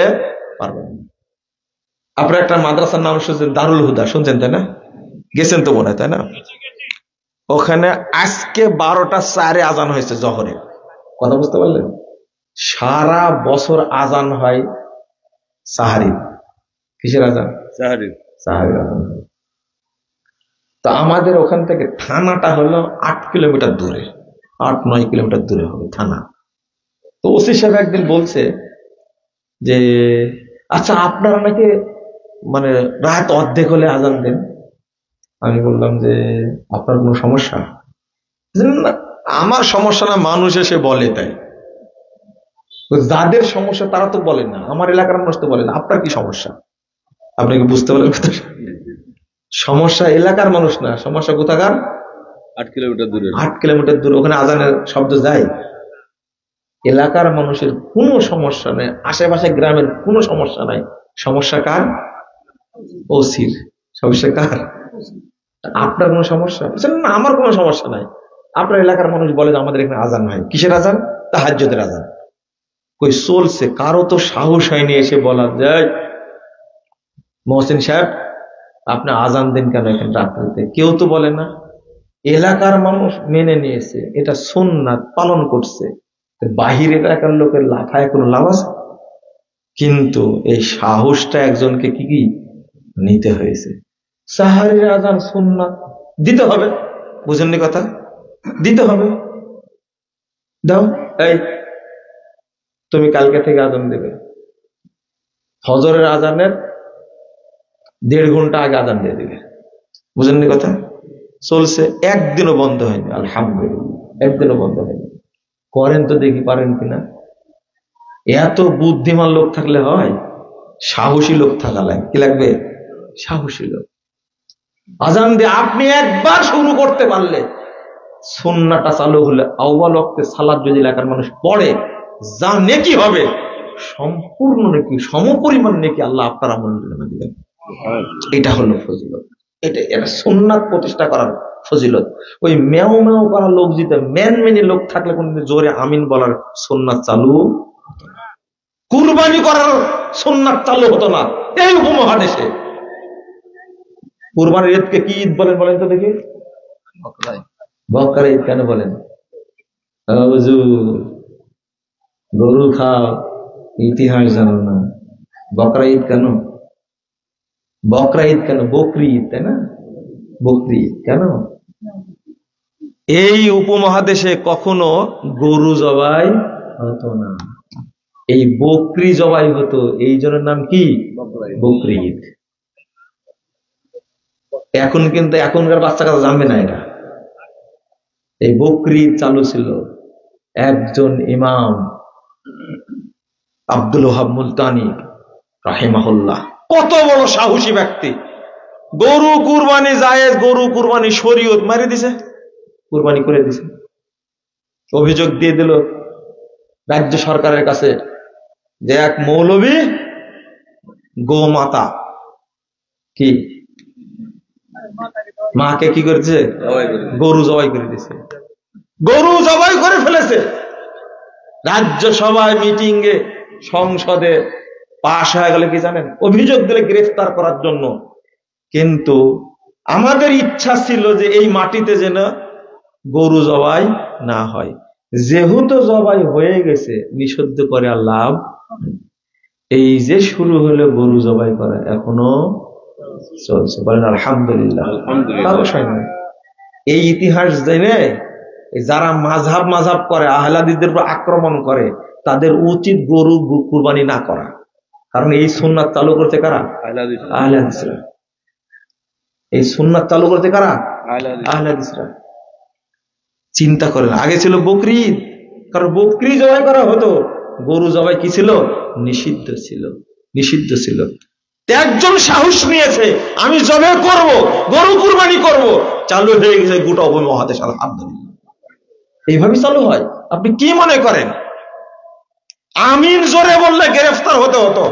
পারবেন না। আপনার একটা মাদ্রাসার নাম শুনছেন, দারুল হুদা, শুনছেন তাই না? গেছেন তো মনে হয়, তাই না? ওখানে আজকে 12টা 4-এ আজান হয়েছে জহরে। কথা বুঝতে পারলেন? সারা বছর আজান হয় সাহারি। কিসের আজান? সাহারি আজান। তো আমাদের ওখান থেকে থানাটা হলো 8 কিলোমিটার দূরে, 8-9 কিলোমিটার দূরে হবে থানা। তো ওসি সাহেব একদিন বলছে যে আচ্ছা আপনারা নাকি মানে রাত অর্ধেক হলে আজান দেন। আমি বললাম যে আপনার কোনো সমস্যা? না, আমার সমস্যা না, মানুষ এসে বলে তাই। যাদের সমস্যা তারা তো বলেন না, আমার এলাকার মানুষ তো বলেন। আপনার কি সমস্যা? আপনি কি বুঝতে পারলেন কথা? সমস্যা এলাকার মানুষ না, সমস্যা কোথাকার? 8 কিলোমিটার দূরে। 8 কিলোমিটার দূরে ওখানে আজানের শব্দ যায়। এলাকার মানুষের কোনো সমস্যা নেই, আশেপাশে গ্রামের কোনো সমস্যা নাই। সমস্যা কার? ওসির। সমস্যা কার? আপনার কোনো সমস্যা? না, আমার কোনো সমস্যা নাই। আপনার এলাকার মানুষ বলে আমাদের এখানে আজান হয়। কিসের আজান? তাহাজ্জুদের আজান। কই চলছে, কারো তো সাহস হয়নি এসে বলা যায় মহসিন সাহেব আপনি আজান দিন কেন এখানে রাত্রিতে? কেউ তো বলে না। এলাকার মানুষ মেনে নিয়েছে, এটা সুন্নাত পালন করছে। বাহির এলাকার লোকের লাফায় কোনো লাভ আছে? কিন্তু এই সাহসটা একজনকে কি নিতে হয়েছে। সাহারির আজান সুন্নাত, দিতে হবে। বুঝেননি কথা? দিতে হবে। দাও, এই তুমি কালকে থেকে আজান দেবে। ফজরের আজানের 1.5 ঘন্টা আগে আজান দিয়ে দিবে। বুঝেননি কথা? চলছে, একদিনও বন্ধ হয়নি, আলহামদুলিল্লাহ, একদিনও বন্ধ হয়নি। করেন তো দেখি পারেন কিনা। এত বুদ্ধিমান লোক থাকলে হয়? সাহসী লোক থাকা লাগে। কি লাগবে? সাহসী লোক। আজান দিয়ে আপনি একবার শুরু করতে পারলে, সুন্নাহটা চালু হলে আউয়াল ওয়াক্তে সালাত যদি এলাকার মানুষ পড়ে, যা নেকি হবে সম্পূর্ণ নেকি, সমপরিমাণ নেকি আল্লাহ আপনার আমলে দিবেন। এটা হলো ফজিলত। এটা সুন্নাত প্রতিষ্ঠা করার ফজিলত। ওই ম্যাও ম্যাও করা লোক যেটা ম্যানমেনি লোক থাকলে কোনদিন জোরে আমিন বলার সুন্নাত চালু, কুরবানি করার সুন্নাত চালু হতো না এই উপমহাদেশে। কুরবানির ঈদকে কি ঈদ বলেন বলেন তো দেখি? বকরা ঈদ কেন বলেন? গরু খাও, ইতিহাস জানো না। বকরা ঈদ কেন? বকরা ঈদ কেন? বকরি ঈদ, তাই না? বকরি ঈদ কেন? এই উপমহাদেশে কখনো গরু জবাই হতো না। এই বকরি জবাই হতো, এই জনের নাম কি? বকরি ঈদ। এখন কিন্তু এখনকার বাচ্চা কাচ্চা জানবে না এটা। এই বকরি ঈদ চালু ছিল একজন ইমাম আব্দুল ওহাব মুলতানি রাহিমাহুল্লাহ, কত বড় সাহসী ব্যক্তি। গরু কুরবানি জায়েজ, গরু কুরবানি শরীয়ত, মারি দিছে, কুরবানি করে দিছে। অভিযোগ দিয়ে দিল রাজ্য সরকারের কাছে যে এক মৌলবী গোমাতা কি মাকে কি করেছে? গরু জবাই করে দিয়েছে, গরু জবাই করে ফেলেছে। রাজ্য সভায়, মিটিং এ, সংসদে পাশ হয়ে গেলে কি জানেন? অভিযোগ দিলে গ্রেফতার করার জন্য। কিন্তু আমাদের ইচ্ছা ছিল যে এই মাটিতে যেন গরু জবাই না হয়। যেহেতু জবাই হয়ে গেছে, নিষিদ্ধ করে আর লাভ। এই যে শুরু হলো গরু জবাই করা, এখনো চলছে। বলেন আলহামদুলিল্লাহ। এই ইতিহাস জেনে যারা মাঝহাব মাঝহাব করে, আহলাদিসদের উপর আক্রমণ করে, তাদের উচিত গরু কুরবানি না করা। কারণ এই সুন্নাত চালু করতে কারা? আহলাদিসরা। এই সুন্নাত চালু করতে কারা? আহলাদিসরা। চিন্তা করেন, আগে ছিল বকরি ঈদ, কারণ বকরি জবাই করা হতো, গরু জবাই কি ছিল? নিষিদ্ধ ছিল, নিষিদ্ধ ছিল। একজন সাহস নিয়েছে, আমি জবাই করব, গরু কুরবানি করব, চালু হয়ে গেছে গোটা উপমহাদেশ। আলহামদুলিল্লাহ, এইভাবে চালু হয়। আপনি কি মনে করেন আমিন জোরে বললে গ্রেফতার হতে হতো,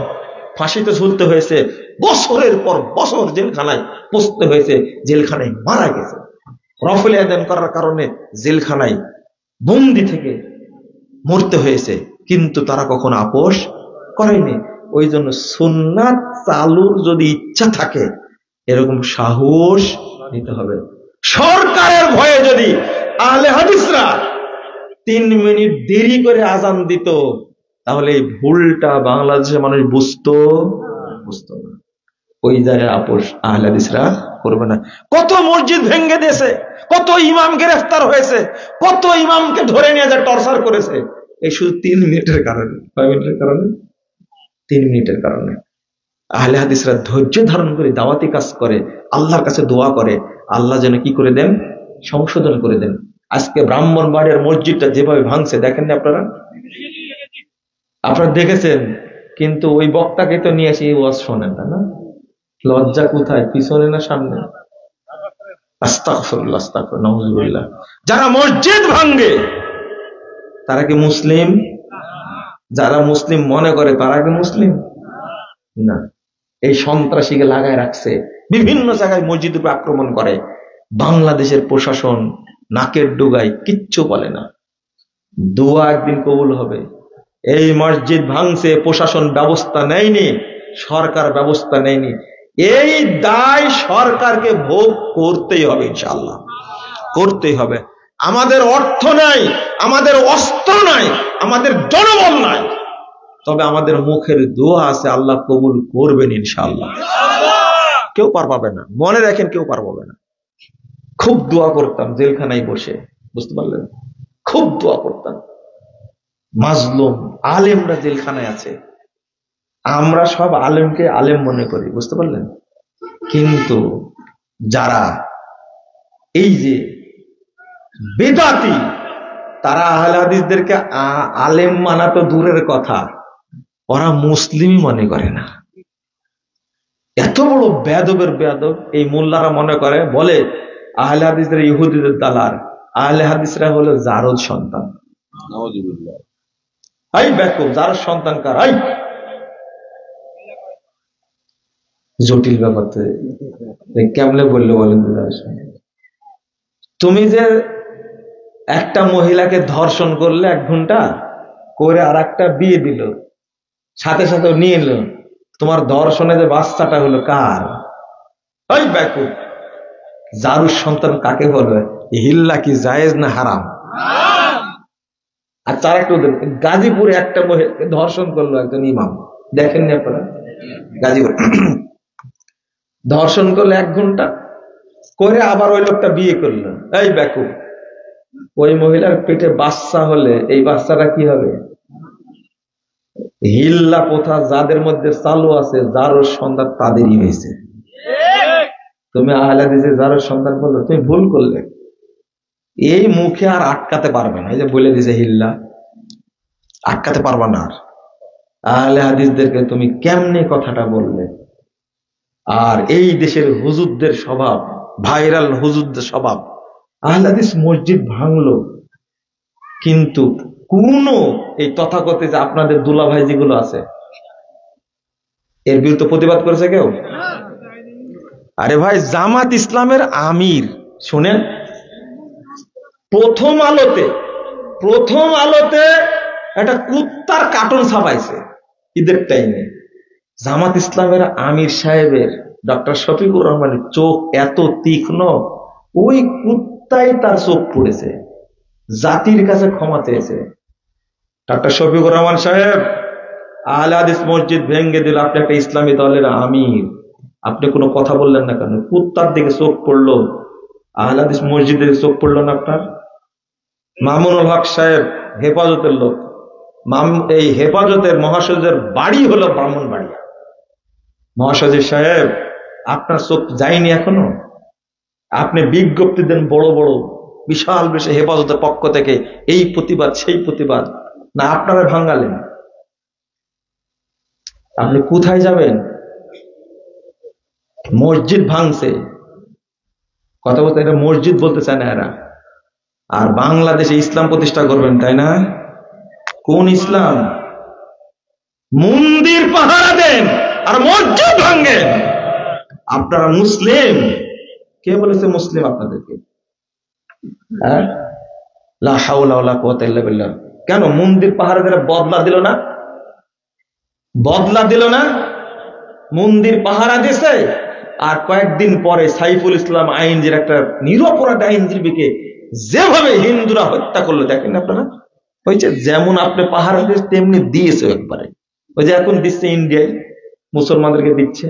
ফাঁসিতে ঝুলতে হয়েছে, বছরের পর বছর জেলখানায় পচতে হয়েছে, জেলখানায় মারা গেছে, রফল আদান করার কারণে জেলখানায় বন্দি থেকে মরতে হয়েছে, কিন্তু তারা কখনো আপোষ করেনি। ওই জন্য সুন্নাত চালুর যদি ইচ্ছা থাকে, এরকম সাহস নিতে হবে। সরকারের ভয়ে যদি আহলে হাদিসরা 3 মিনিট দেরি করে আজান দিত, তাহলে এই ভুলটা বাংলাদেশের মানুষ বুঝতো না। ওই জায়গায় আপোষ আহলে হাদিসরা করবে না। কত মসজিদ ভেঙে দিয়েছে, কত ইমাম গ্রেফতার হয়েছে, কত ইমামকে ধরে নিয়ে যা টর্চার করেছে, এই শুধু 3 মিনিটের কারণে। 5 মিনিটের কারণে, 3 মিনিটের কারণে। আহলে হাদিসরা ধৈর্য ধারণ করে দাওয়াতি কাজ করে, আল্লাহর কাছে দোয়া করে, আল্লাহ যেন কি করে দেন? সংশোধন করে দেন। আজকে ব্রাহ্মণবাড়িয়ার মসজিদটা যেভাবে ভাঙছে দেখেন না আপনারা? আপনারা দেখেছেন, কিন্তু ওই বক্তাকে তো নিয়ে এসে ওয়াজ শোনেন না। লজ্জা কোথায়, পিছনে না সামনে? আস্তাগফিরুল্লাহ, আস্তাগফিরুল্লাহ, নাউযুবিল্লাহ। যারা মসজিদ ভাঙে তারা কি মুসলিম? যারা মুসলিম মনে করে তারা কি মুসলিম না? এই সন্ত্রাসীকে লাগায় রাখছে, বিভিন্ন জায়গায় মসজিদের উপর আক্রমণ করে। বাংলাদেশের প্রশাসন নাকের ডুগায় কিচ্ছু বলে না। দোয়া একদিন কবুল হবে। এই মসজিদ ভাঙছে, প্রশাসন ব্যবস্থা নেয়নি, সরকার ব্যবস্থা নেয়নি, এই দায় সরকারকে ভোগ করতেই হবে, ইনশাআল্লাহ করতেই হবে। আমাদের অর্থ নাই, আমাদের অস্ত্র নাই, আমাদের জনবল নাই, তবে আমাদের মুখের দোয়া আছে, আল্লাহ কবুল করবেন ইনশাআল্লাহ। কেউ পার পাবে না, মনে রাখেন, কেউ পার পাবে না। খুব দোয়া করতাম জেলখানায় বসে, বুঝতে পারলেন? খুব দোয়া করতাম। মাজলুম আলেমরা জেলখানায় আছে, আমরা সব আলেমকে আলেম মনে করি, বুঝতে পারলেন? কিন্তু যারা এই যে বেদাতি, তারা আহলে হাদিসদেরকে আলেম মানা তো দূরের কথা, ওরা মুসলিমই মনে করে না। এত বড় বেয়াদবের বেয়াদব এই মোল্লারা মনে করে, বলে আহলে হাদিসরা ইহুদিদের দালাল, আহলে হাদিসরা হলো জারদ সন্তান। নাউযুবিল্লাহ। হাই বেকুব, জারদ সন্তান কার? হাই, জটিল ব্যাপার তো। কেমনে বললো বলেন? তুমি যে একটা মহিলাকে ধর্ষণ করলে 1 ঘন্টা করে, আর একটা বিয়ে দিল, সাথে সাথে নিয়ে এলো, তোমার ধর্ষণে যে বাচ্চাটা হলো কার? ওই বেকুব, জারুর সন্তান কাকে বলবে? হিল্লা কি জায়েজ না হারাম? আর তার একটু গাজীপুরে একটা মহিলাকে ধর্ষণ করলো একজন ইমাম, দেখেননি আপনারা? গাজীপুর ধর্ষণ করলো 1 ঘন্টা করে, আবার ওই লোকটা বিয়ে করলো। এই বেকুব, ওই মহিলার পেটে বাচ্চা হলে এই বাচ্চাটা কি হবে? হিল্লা প্রথা যাদের মধ্যে চালু আছে, যারও সন্তান তাদেরই হয়েছে। তুমি আহলে হাদিসে যারও সন্তান বললো, তুমি ভুল করলে। এই মুখে আর আটকাতে পারবে না। এই যে বলে দিছে হিল্লা, আটকাতে পারবা না। আর আহলে হাদিসদেরকে তুমি কেমনে কথাটা বললে? আর এই দেশের হুজুরদের স্বভাব, ভাইরাল হুজুরদের স্বভাব, আহলে হাদিস মসজিদ ভাঙলো, কিন্তু কোন এই তথাকথিত যে আপনাদের দুলাভাই যেগুলো আছে এর বিরুদ্ধে প্রতিবাদ করেছে কেউ? আরে ভাই, জামাত ইসলামের আমির শুনেন, প্রথম আলোতে একটা কুত্তার কার্টুন ছাপাইছে ঈদের টাইমে। জামাত ইসলামের আমির সাহেবের ডক্টর শফিকুর রহমানের চোখ এত তীক্ষ্ণ, ওই কুত্তাই তার চোখ পড়েছে, জাতির কাছে ক্ষমা চেয়েছে। ডক্টর শফিকুর রহমান সাহেব, আহলে হাদিস মসজিদ ভেঙ্গে দিল, আপনি একটা ইসলামী দলের আমির, আপনি কোনো কথা বললেন না কেন? কুত্তার দিকে চোখ পড়লো, আহলে হাদিস মসজিদের চোখ পড়লো না আপনার? মামুনুল হক সাহেব হেফাজতের লোক, এই হেফাজতের মহাসচিবের বাড়ি হলো ব্রাহ্মণবাড়িয়া। মহাসচিব সাহেব, আপনার চোখ যায়নি এখনো? আপনি বিজ্ঞপ্তি দেন বড় বড়, বিশাল বিশাল হেফাজতের পক্ষ থেকে এই প্রতিবাদ সেই প্রতিবাদ, না আপনারা ভাঙালেন? আপনি কোথায় যাবেন? মসজিদ ভাঙছে, কথা বলতে এটা মসজিদ বলতে চায় না এরা। আর বাংলাদেশে ইসলাম প্রতিষ্ঠা করবেন, তাই না? কোন ইসলাম? মন্দির পাহারা দেন আর মসজিদ ভাঙেন। আপনারা মুসলিম? কে বলেছে মুসলিম আপনাদেরকে? হ্যাঁ, লা হাওলা ওয়ালা কুওয়াতা ইল্লা বিল্লাহ। কেন মন্দির পাহারা দেন? বদলা দিল না? মন্দির পাহারা দিয়েছে, আর কয়েকদিন পরে সাইফুল ইসলাম আইনজীবী, একটা নিরপরাধ আইনজীবীকে যেভাবে হিন্দুরা হত্যা করলো, দেখেন আপনারা। হয়েছে যেমন আপনি পাহারা দিয়ে তেমনি দিয়েছে একবারে। ওই যে এখন দিচ্ছে ইন্ডিয়ায়, মুসলমানদেরকে দিচ্ছে।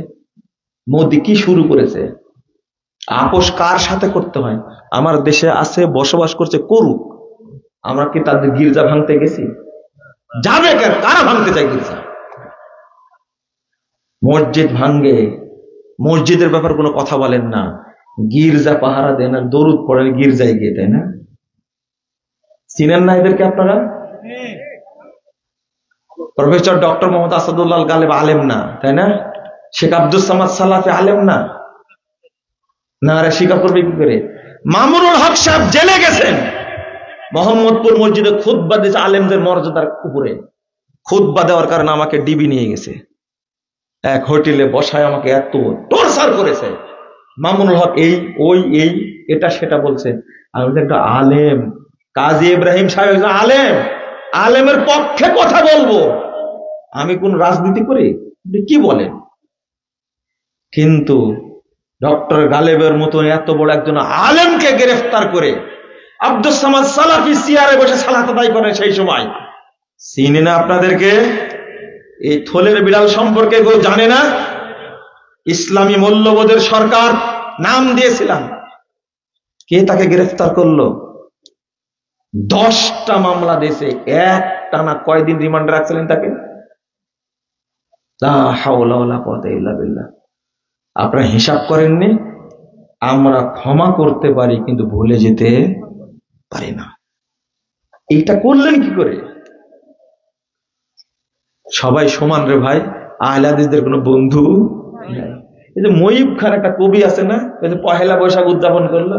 মোদি কি শুরু করেছে? আপোষ কার সাথে করতে হয়? আমার দেশে আছে, বসবাস করছে, করুক। আমরা কি তাদের গির্জা ভাঙতে গেছি? যাবে কেন? কারা ভাঙতে চাই গির্জা? মসজিদ ভাঙ্গে, মসজিদের ব্যাপার কোনো কথা বলেন না, গির্জা পাহারা দেন আর দরুদ পড়েন গির্জায় গিয়ে, তাই না? চিনেন না এদেরকে আপনারা? প্রফেসর ডক্টর মোহাম্মদ আসাদুল্লাহ গালেব আলেম না, তাই না? শেখ আব্দুল সামাদ সালাফি আলেম না? না রে, স্বীকার করবে কি করে? মামুনুল হক সাহেব জেলে গেছেন, মোহাম্মদপুর মসজিদে খুতবা দিয়েছে আলেমদের মর্যাদার উপরে। খুতবা দেওয়ার কারণে আমাকে ডিবি নিয়ে গেছে, এক হোটেলে বসায় আমাকে এত টর্চার করেছে। মামুনুল হক এই ওই এই এটা সেটা বলছে। আমি একটা আলেম, কাজী ইব্রাহিম সাহেব আলেম, আলেমের পক্ষে কথা বলবো, আমি কোন রাজনীতি করি? কি বলেন? কিন্তু ডক্টর গালেবের মতো এত বড় একজন আলেমকে গ্রেফতার করে আব্দুল সামাদ সালাফি চেয়ারে বসে সালাত আদায় করেন, সেই সময় চিনি না আপনাদেরকে? এই থলের বিড়াল সম্পর্কে কেউ জানে না? ইসলামী মূল্যবোধের সরকার নাম দিয়েছিলাম, কে তাকে গ্রেফতার করলো? 10টা মামলা দিয়েছে, এক টানা কয়দিন রিমান্ডে রাখছিলেন তাকে? লা হাওলা ওয়ালা কুওয়াতা ইল্লা বিল্লাহ। আপনারা হিসাব করেননি? আমরা ক্ষমা করতে পারি কিন্তু ভুলে যেতে পারি না। এইটা করলেন কি করে? সবাই সমান রে ভাই, আহলে হাদিসদের কোনো বন্ধু নাই। এই যে ময়ূব খান একটা কবি আছে না, ওই যে পহেলা বৈশাখ উদযাপন করলো,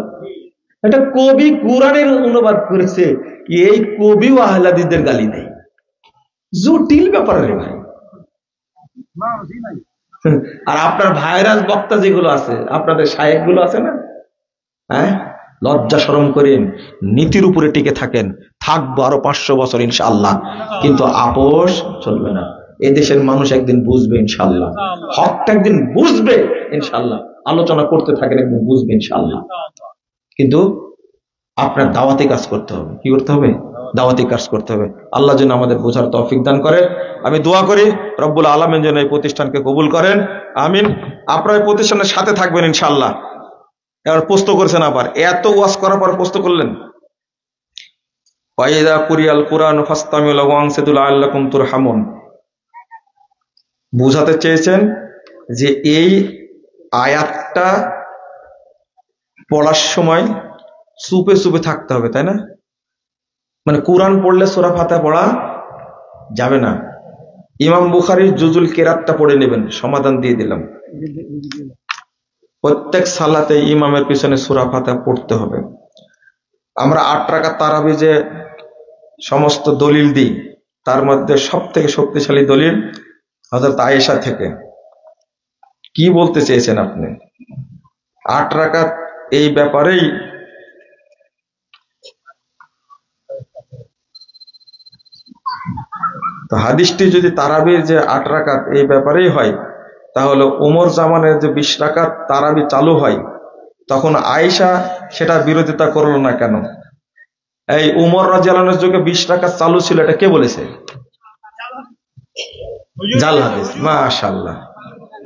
একটা কবি কোরআনের অনুবাদ করেছে, এই কবিও আহলে হাদিসদের গালি দেয়। জটিল ব্যাপার রে ভাই। আর আপনার ভাইরাস বক্তা যেগুলো আছে, আপনাদের শায়েখ গুলো আছে না, হ্যাঁ, লজ্জা শরম করেন, নীতির উপরে টিকে থাকেন, থাকবো আরো 500 বছর ইনশাআল্লাহ, কিন্তু আপোষ চলবে না। এদেশের মানুষ একদিন বুঝবে ইনশাআল্লাহ, হকটা একদিন বুঝবে ইনশাআল্লাহ। আলোচনা করতে থাকেন, একদিন বুঝবে ইনশাআল্লাহ। কিন্তু আপনার দাওয়াতি কাজ করতে হবে। কি করতে হবে? দাওয়াতি কাজ করতে হবে। আল্লাহ যেন আমাদের বোঝার তৌফিক দান করেন। আমি দোয়া করি রব্বুল আলামিন যেন এই প্রতিষ্ঠানকে কবুল করেন, আমিন। আপনারা এই প্রতিষ্ঠানের সাথে থাকবেন ইনশাআল্লাহ। এবার প্রশ্ন করেছেন, আবার এত ওয়াজ করার পর প্রশ্ন করলেন, ওয়াইদা কুরিয়াল কুরআন ফাসতামিউ লাহু ওয়ানসিতু লাআল্লাকুম তুরহামুন। বুঝাতে চেয়েছেন যে এই আয়াতটা পড়ার সময় চুপে চুপে থাকতে হবে, তাই না? মানে কোরআন পড়লে সূরা ফাতিহা পড়া যাবে না। ইমাম বুখারীর জুজুল কিরাতটা পড়ে নেবেন, সমাধান দিয়ে দিলাম। প্রত্যেক সালাতে ইমামের পিছনে সূরা ফাতিহা পড়তে হবে। আমরা 8 রাকাত তারাবি যে সমস্ত দলিল দিই, তার মধ্যে সব থেকে শক্তিশালী দলিল হযরত আয়েশা থেকে। কি বলতে চেয়েছেন আপনি? 8 রাকাত এই ব্যাপারেই তো হাদিসটি যদি তারাবির যে 8 রাকাত এই ব্যাপারেই হয়, তাহলে ওমর জামানের যে 20 রাকাত তারাবি চালু হয়, তখন আয়েশা সেটা বিরোধিতা করলো না কেন? এই উমর রাদিয়াল্লাহু আনহুর যুগে 20 রাকাত চালু ছিল, এটা কে বলেছে? জাল হাদিস। মাশাআল্লাহ,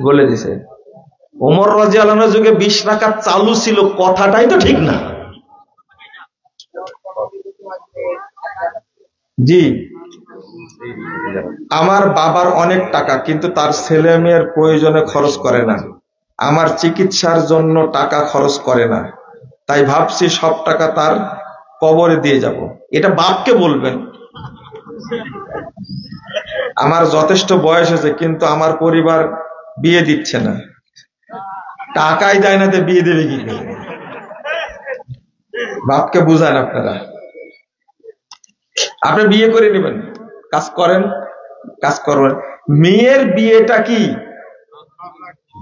বলে দিছে। ওমর রাদিয়াল্লাহু আনহুর যুগে 20 রাকাত চালু ছিল, কথাটাই তো ঠিক না। জি, আমার বাবার অনেক টাকা, কিন্তু তার ছেলে মেয়ের প্রয়োজনে খরচ করে না, আমার চিকিৎসার জন্য টাকা খরচ করে না, তাই ভাবছি সব টাকা তার কবরে দিয়ে যাব। এটা বাপকে বলবেন। আমার যথেষ্ট বয়স হয়েছে, কিন্তু আমার পরিবার বিয়ে দিচ্ছে না। টাকাই দেয় না, তো বিয়ে দেবে কি করে? বাপকে বুঝান আপনারা। আপনি বিয়ে করে নেবেন, কাজ করেন, কাজ করবেন। মেয়ের বিয়েটা কি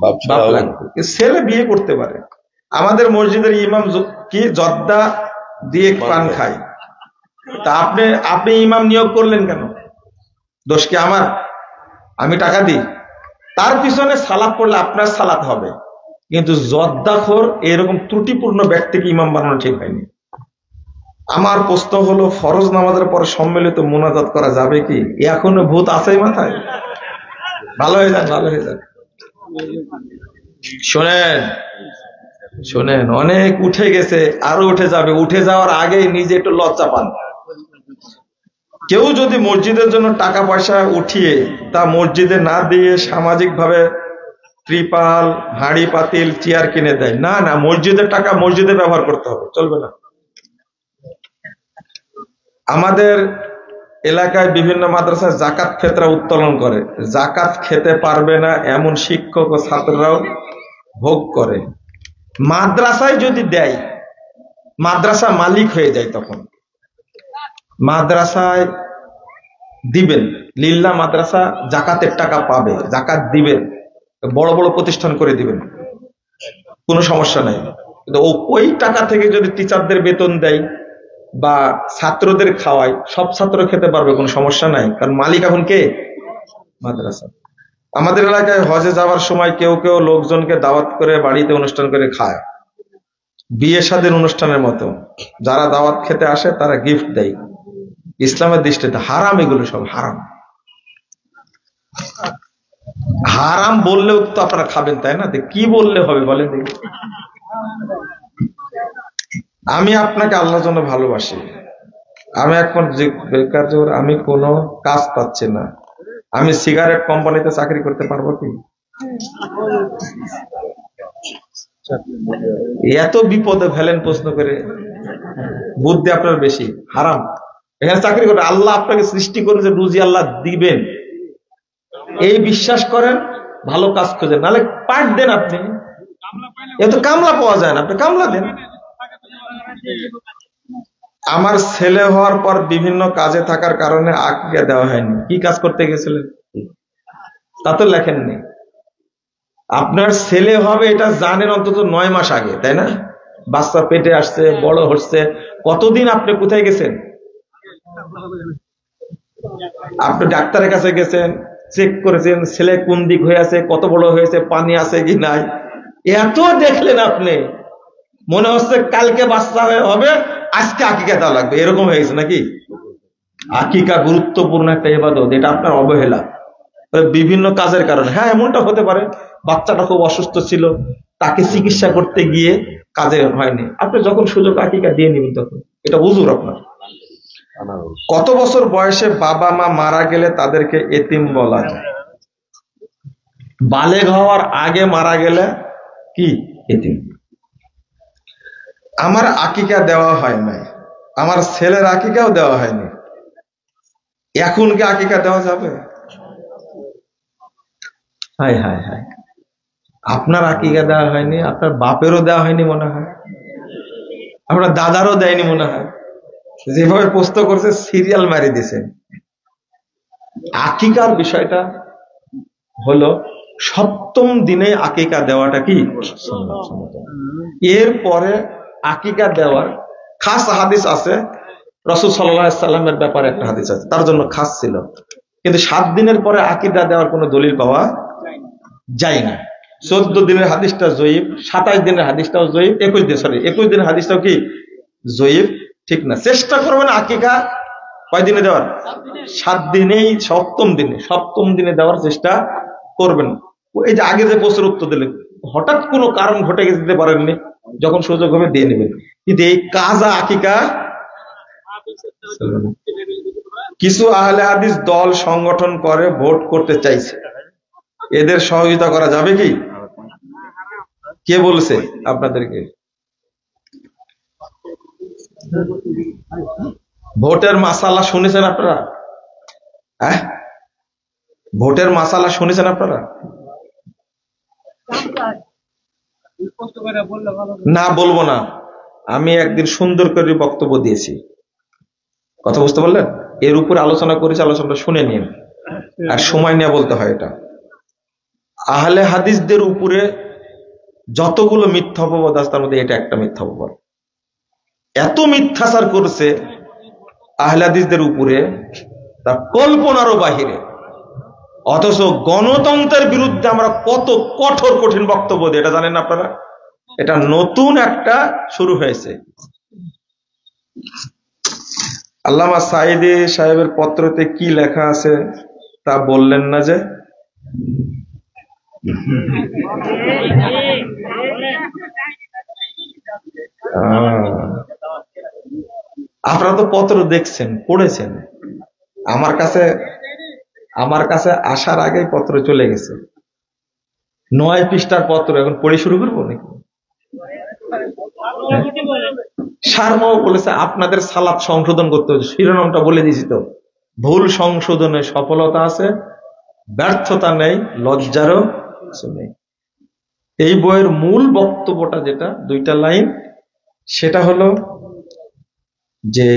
বাপ লাগবে, ছেলে বিয়ে করতে পারে। আমাদের মসজিদের ইমাম কি জর্দা দিয়ে পান খায়, তা আপনি ইমাম নিয়োগ করলেন কেন? দোষ কি আমার? আমি টাকা দিই, তার পিছনে সালাত পড়লে আপনার সালাত হবে, কিন্তু জর্দাখোর এরকম ত্রুটিপূর্ণ ব্যক্তিকে ইমাম বানানো ঠিক হয়নি। আমার প্রশ্ন হলো, ফরজ নামাজের পরে সম্মিলিত মুনাজাত করা যাবে কি? এখনো ভূত আছে মাথায়? ভালো হয়ে যান, ভালো হয়ে যান। শোনেন শোনেন, অনেক উঠে গেছে, আরো উঠে যাবে। উঠে যাওয়ার আগে নিজে একটু লজ্জা পান। কেউ যদি মসজিদের জন্য টাকা পয়সা উঠিয়ে তা মসজিদে না দিয়ে সামাজিক ভাবে ত্রিপাল, হাঁড়ি পাতিল, চেয়ার কিনে দেয়, না না, মসজিদের টাকা মসজিদে ব্যবহার করতে হবে, চলবে না। আমাদের এলাকায় বিভিন্ন মাদ্রাসায় জাকাত ফেতরা উত্তোলন করে, জাকাত খেতে পারবে না এমন শিক্ষক ও ছাত্ররাও ভোগ করে। মাদ্রাসায় যদি দেয়, মাদ্রাসা মালিক হয়ে যায়, তখন মাদ্রাসায় দিবেন, লিল্লাহ মাদ্রাসা জাকাতের টাকা পাবে, জাকাত দিবেন, বড় বড় প্রতিষ্ঠান করে দিবেন, কোনো সমস্যা নাই। কিন্তু ওই টাকা থেকে যদি টিচারদের বেতন দেয় বা ছাত্রদের খাওয়ায়, সব ছাত্র খেতে পারবে, কোনো সমস্যা নাই, কারণ মালিক এখন কে? মাদ্রাসা। আমাদের এলাকায় হজে যাওয়ার সময় কেউ কেউ লোকজনকে দাওয়াত করে বাড়িতে অনুষ্ঠান করে খায়, বিয়ে শাদীর অনুষ্ঠানের মতো। যারা দাওয়াত খেতে আসে তারা গিফট দেয়। ইসলামের দৃষ্টিতে হারাম, এগুলো সব হারাম। হারাম বললেও তো আপনারা খাবেন, তাই না? কি বললে হবে বলেন দেখি? আমি আপনাকে আল্লাহর জন্য ভালোবাসি, আমি এখন বেকার, আমি কোনো কাজ পাচ্ছি না, আমি সিগারেট কোম্পানিতে চাকরি করতে পারবো কি? এত বিপদে ফেলেন প্রশ্ন করে, বুদ্ধি আপনার বেশি। হারাম, এখানে চাকরি করে। আল্লাহ আপনাকে সৃষ্টি করে যে রুজি আল্লাহ দিবেন, এই বিশ্বাস করেন, ভালো কাজ খোঁজেন, নাহলে পাঠ দেন। আপনি এত কামলা পাওয়া যায় না, আপনি কামলা দেন। আমার ছেলে হওয়ার পর বিভিন্ন কাজে থাকার কারণে আকিকা দেওয়া হয়নি। কি কাজ করতে গেছিলেন তা তো লেখেননি। আপনার ছেলে হবে এটা জানেন অন্তত 9 মাস আগে, তাই না? বাচ্চা পেটে আসছে, বড় হচ্ছে, কতদিন আপনি কোথায় গেছেন? আপনি ডাক্তারের কাছে গেছেন, চেক করেছেন ছেলে কোন দিক হয়ে আছে, কত বড় হয়েছে, পানি আছে কি নাই, এত দেখলেন। আপনি মনে হচ্ছে কালকে বাচ্চা হবে, আজকে আকিকা দেওয়া লাগবে, এরকম হয়েছে নাকি? আকিকা গুরুত্বপূর্ণ একটা ইবাদত, এটা আপনার অবহেলা বিভিন্ন কাজের কারণে। হ্যাঁ, এমনটা হতে পারে, বাচ্চাটা খুব অসুস্থ ছিল, তাকে চিকিৎসা করতে গিয়ে কাজে হয়নি। আপনি যখন সুযোগ আকিকা দিয়ে নেবেন, তখন এটা উজুর আপনার। কত বছর বয়সে বাবা মা মারা গেলে তাদেরকে এতিম বলা যায়? বালেগ হওয়ার আগে মারা গেলে কি এতিম। আমার আকিকা দেওয়া হয় নাই, আমার ছেলের আকিকাও দেওয়া হয়নি, এখন কি আকিকা দেওয়া যাবে? হায় হায় হায়, আপনার আকিকা দেওয়া হয়নি, আপনার বাপেরও দেওয়া হয়নি মনে হয়, আপনার দাদারও দেয়নি মনে হয়, যেভাবে প্রশ্ন করছে সিরিয়াল মারি দিয়েছেন। আকিকার বিষয়টা হলো সপ্তম দিনে আকিকা দেওয়াটা কি সুন্নাত। এরপরে আকিকা দেওয়ার খাস হাদিস আছে, রাসূল সাল্লাল্লাহু আলাইহি সাল্লামের ব্যাপারে একটা হাদিস আছে, তার জন্য খাস ছিল। কিন্তু 7 দিনের পরে আকিকা দেওয়ার কোনো দলিল পাওয়া যায় না। 14 দিনের হাদিসটা জয়ীফ, 27 দিনের হাদিসটাও জয়ীফ, 21 দিনের হাদিসটাও কি জয়ীফ, ঠিক না। চেষ্টা করবেন আকিকা কয় দিনে দেওয়ার? 7 দিনেই, সপ্তম দিনে দেওয়ার চেষ্টা করবেন। এই যে আগে যে প্রশ্নের উত্তর দিলেন, হঠাৎ কোনো কারণ ঘটে গেছে দিতে পারেননি, যখন সুযোগ হবে দিয়ে নেবেন। কিন্তু এই কাজা আকিকা কিছু আহলে হাদিস দল সংগঠন করে ভোট করতে চাইছে, এদের সহযোগিতা করা যাবে কি? কে বলছে আপনাদেরকে? ভোটের মাসালা শুনেছেন আপনারা? ভোটের মাসালা শুনেছেন আপনারা? না, বলবো না। আমি একদিন সুন্দর করে বক্তব্য দিয়েছি, কথা বুঝতে পারলেন? এর উপরে আলোচনা করেছি, আলোচনাটা শুনে নিন, আর সময় নিয়ে বলতে হয় এটা। আহলে হাদিসদের উপরে যতগুলো মিথ্যা অপবাদ আছে তার মধ্যে এটা একটা মিথ্যা অপবাদ। এত মিথ্যাচার করছে আহলে হাদিসদের উপরে, তা কল্পনারও বাহিরে। অথচ গণতন্ত্রের বিরুদ্ধে আমরা কত কঠোর কঠিন বক্তব্য দিই, এটা জানেন আপনারা? এটা নতুন একটা শুরু হয়েছে। আল্লামা সাঈদী সাহেবের পত্রতে কি লেখা আছে তা বললেন না যে? আপনারা তো পত্র দেখছেন, পড়েছেন। আমার কাছে আসার আগেই পত্র চলে গেছে, 9 পৃষ্ঠার পত্র। এখন পড়ে শুরু করবো নাকি? সারমাও বলেছে আপনাদের সালাত সংশোধন করতে হবে, শিরোনামটা বলে দিয়েছি তো। ভুল সংশোধনে সফলতা আছে, ব্যর্থতা নেই, লজ্জারও কিছু নেই। এই বইয়ের মূল বক্তব্যটা যেটা, 2টা লাইন, সেটা হলো যে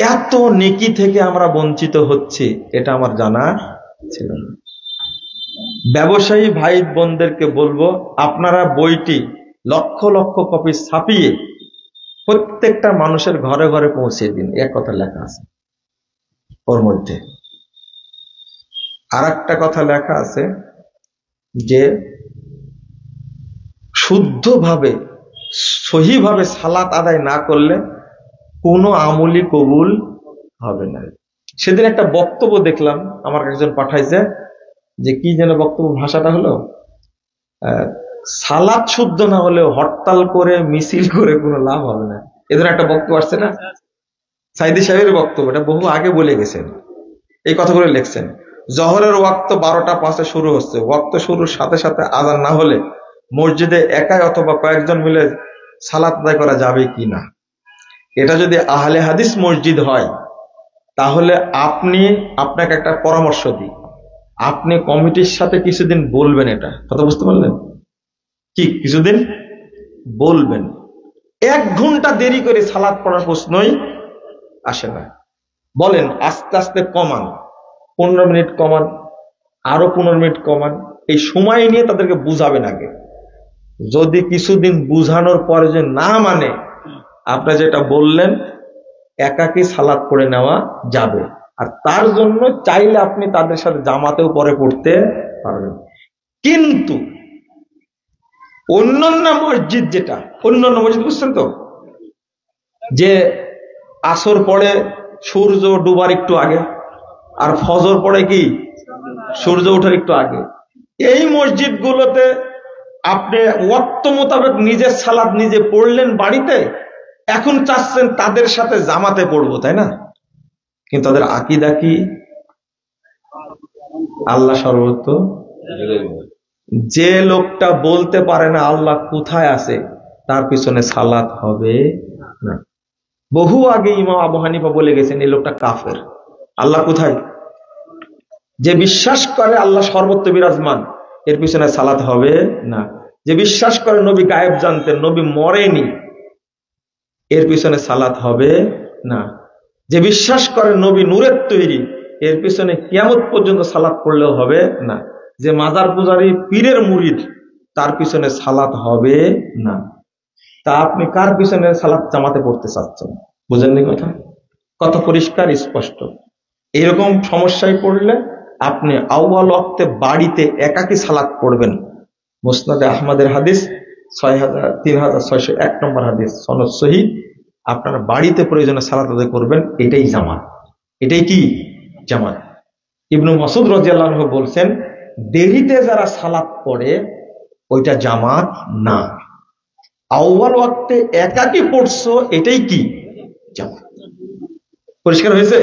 এত নেকি থেকে আমরা বঞ্চিত হচ্ছি, এটা আমার জানা ছিল না। ব্যবসায়ী ভাই বোনদেরকে বলবো, আপনারা বইটি লক্ষ লক্ষ কপি ছাপিয়ে প্রত্যেকটা মানুষের ঘরে ঘরে পৌঁছে দিন। এক কথা লেখা আছে ওর মধ্যে। আর একটা কথা লেখা আছে যে শুদ্ধভাবে সহিভাবে সালাত আদায় না করলে কোনো আমলই কবুল হবে না। সেদিন একটা বক্তব্য দেখলাম, আমার একজন পাঠাইছে, যে কি যেন বক্তব্য, ভাষাটা হলো সালাত শুদ্ধ না হলেও হরতাল করে মিছিল করে কোনো লাভ হবে না। এদের একটা বক্তব্য আসছে না, সাঈদী সাহেবের বক্তব্য, এটা বহু আগে বলে গেছেন, এই কথাগুলো লিখছেন। জহরের ওয়াক্ত 12টা 5-এ শুরু হচ্ছে, ওয়াক্ত শুরুর সাথে সাথে আযান না হলে মসজিদে একাই অথবা কয়েকজন মিলে সালাত আদায় করা যাবে কি না। এটা যদি আহলে হাদিস মসজিদ হয়, তাহলে আপনাকে একটা পরামর্শ দিই, আপনি কমিটির সাথে কিছুদিন বলবেন, এটা কথা বুঝতে পারলেন কি? কিছুদিন বলবেন, 1 ঘন্টা দেরি করে সালাত পড়ার প্রশ্নই আসে না। বলেন আস্তে আস্তে কমান, 15 মিনিট কমান, আরো 15 মিনিট কমান, এই সময় নিয়ে তাদেরকে বুঝাবেন আগে। যদি কিছুদিন বুঝানোর পরে যে না মানে, আপনি যেটা বললেন একাকী সালাত পড়ে নেওয়া যাবে। আর তার জন্য চাইলে আপনি তাদের সাথে জামাতেও পরে পড়তে পারবেন। কিন্তু অন্যান্য মসজিদ, যেটা অন্যান্য মসজিদ বুঝছেন তো, যে আসর পড়ে সূর্য ডুবার একটু আগে, আর ফজর পড়ে কি সূর্য ওঠার একটু আগে, এই মসজিদগুলোতে আপনি ওয়াক্ত মোতাবেক নিজের সালাত নিজে পড়লেন বাড়িতে, এখন চাচ্ছেন তাদের সাথে জামাতে পড়বো, তাই না? কিন্তু তাদের আকীদা কি? আল্লাহ সর্বত্র, যে লোকটা বলতে পারে না আল্লাহ কোথায় আছে, তার পিছনে সালাত হবে না। বহু আগে ইমাম আবু হানিফা বলে গেছেন এই লোকটা কাফের। আল্লাহ কোথায়? যে বিশ্বাস করে আল্লাহ সর্বত্র বিরাজমান, এর পিছনে সালাত হবে না। যে বিশ্বাস করে নবী গায়েব জানতেন, নবী মরেনি, এর পিছনে সালাত হবে না। যে বিশ্বাস করে নবী নূরের তৈরি, এর পিছনে কিয়ামত পর্যন্ত সালাত পড়লেও হবে না। যে মাজার পূজারী পীরের মুরিদ, তার পিছনে সালাত হবে না। তা আপনি কার পিছনে সালাত জামাতে পড়তে চাচ্ছেন? বুঝেননি কথা? কত পরিষ্কার স্পষ্ট। এরকম সমস্যায় পড়লে আপনি আউয়াল ওয়াক্তে বাড়িতে একাকী সালাত পড়বেন। মুসনাদে আহমদের হাদিস 3601 নম্বর হাদিস, সনদ সহিহ। আপনারা বাড়িতে প্রয়োজনে সালাত আদায় করবেন, এটাই জামাত। এটাই কি? জামাত। ইবনু মাসউদ রাদিয়াল্লাহু আনহু বলছেন, দেরিতে যারা সালাত পড়ে ওইটা জামাত না। আউয়াল ওয়াক্তে একাকী পড়ছো, এটাই কি? জামাত। পরিষ্কার হয়েছে?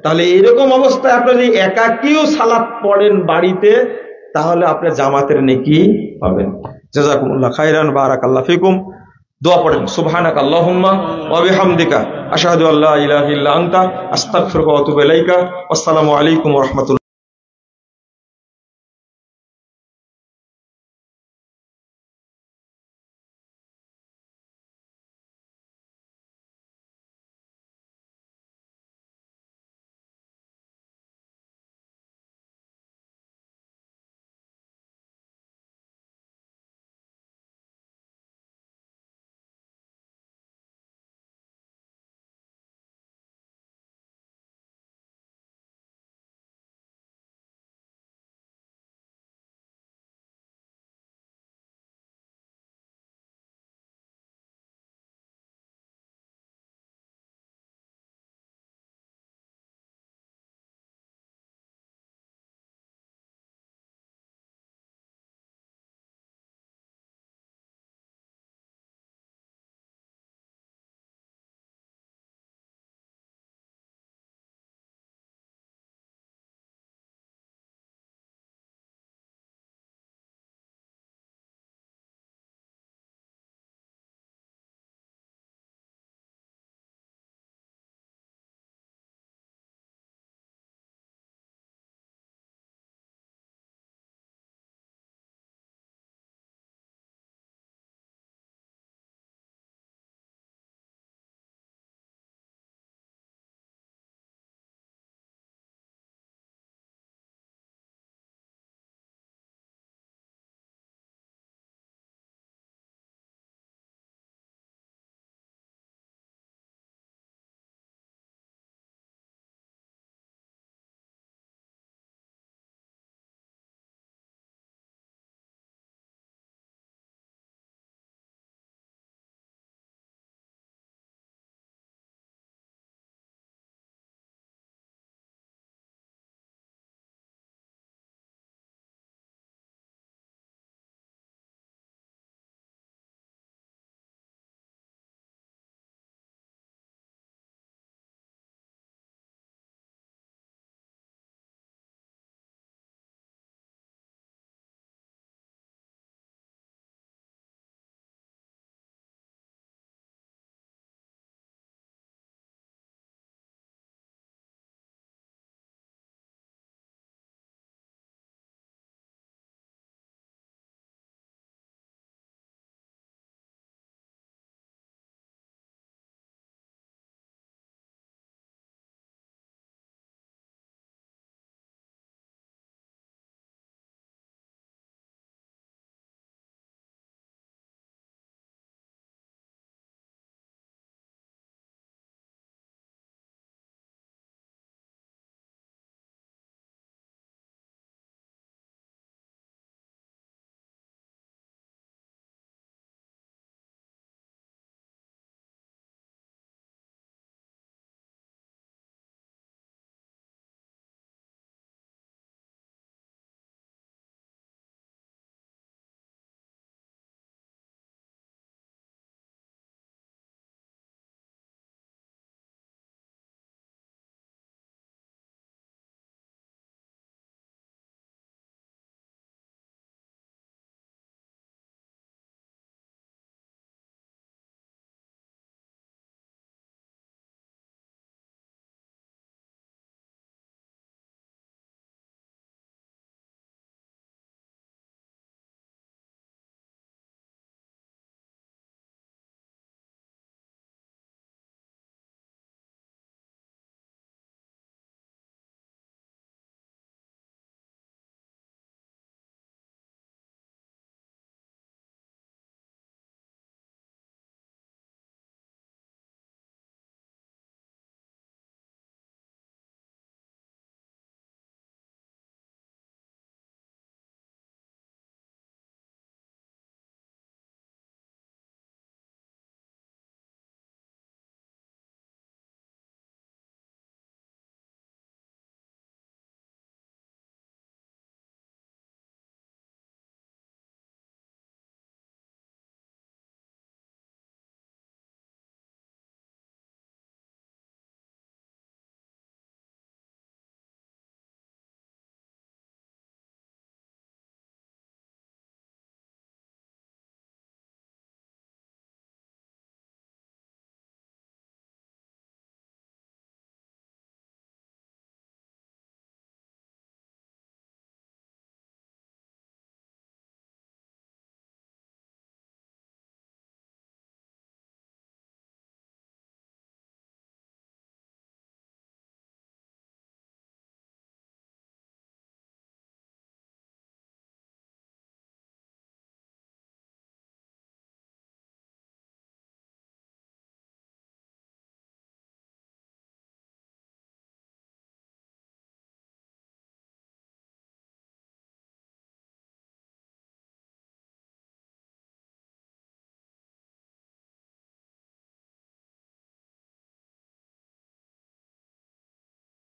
তাহলে এরকম অবস্থায় আপনি যদি একাকীও সালাত পড়েন বাড়িতে, তাহলে আপনি জামাতের নেকি পাবেন। জাযাকুমুল্লাহ খাইরান, বারাকাল্লাহু ফিকুম। দোয়া পড়েন, সুবহানাকা আল্লাহুম্মা ওয়া বিহামদিকা আশহাদু আল্লা ইলাহা ইল্লা আনতা আস্তাগফিরুকা ওয়া আতুবু ইলাইকা। আসসালামু আলাইকুম ওয়া রাহমাতুল্লাহ।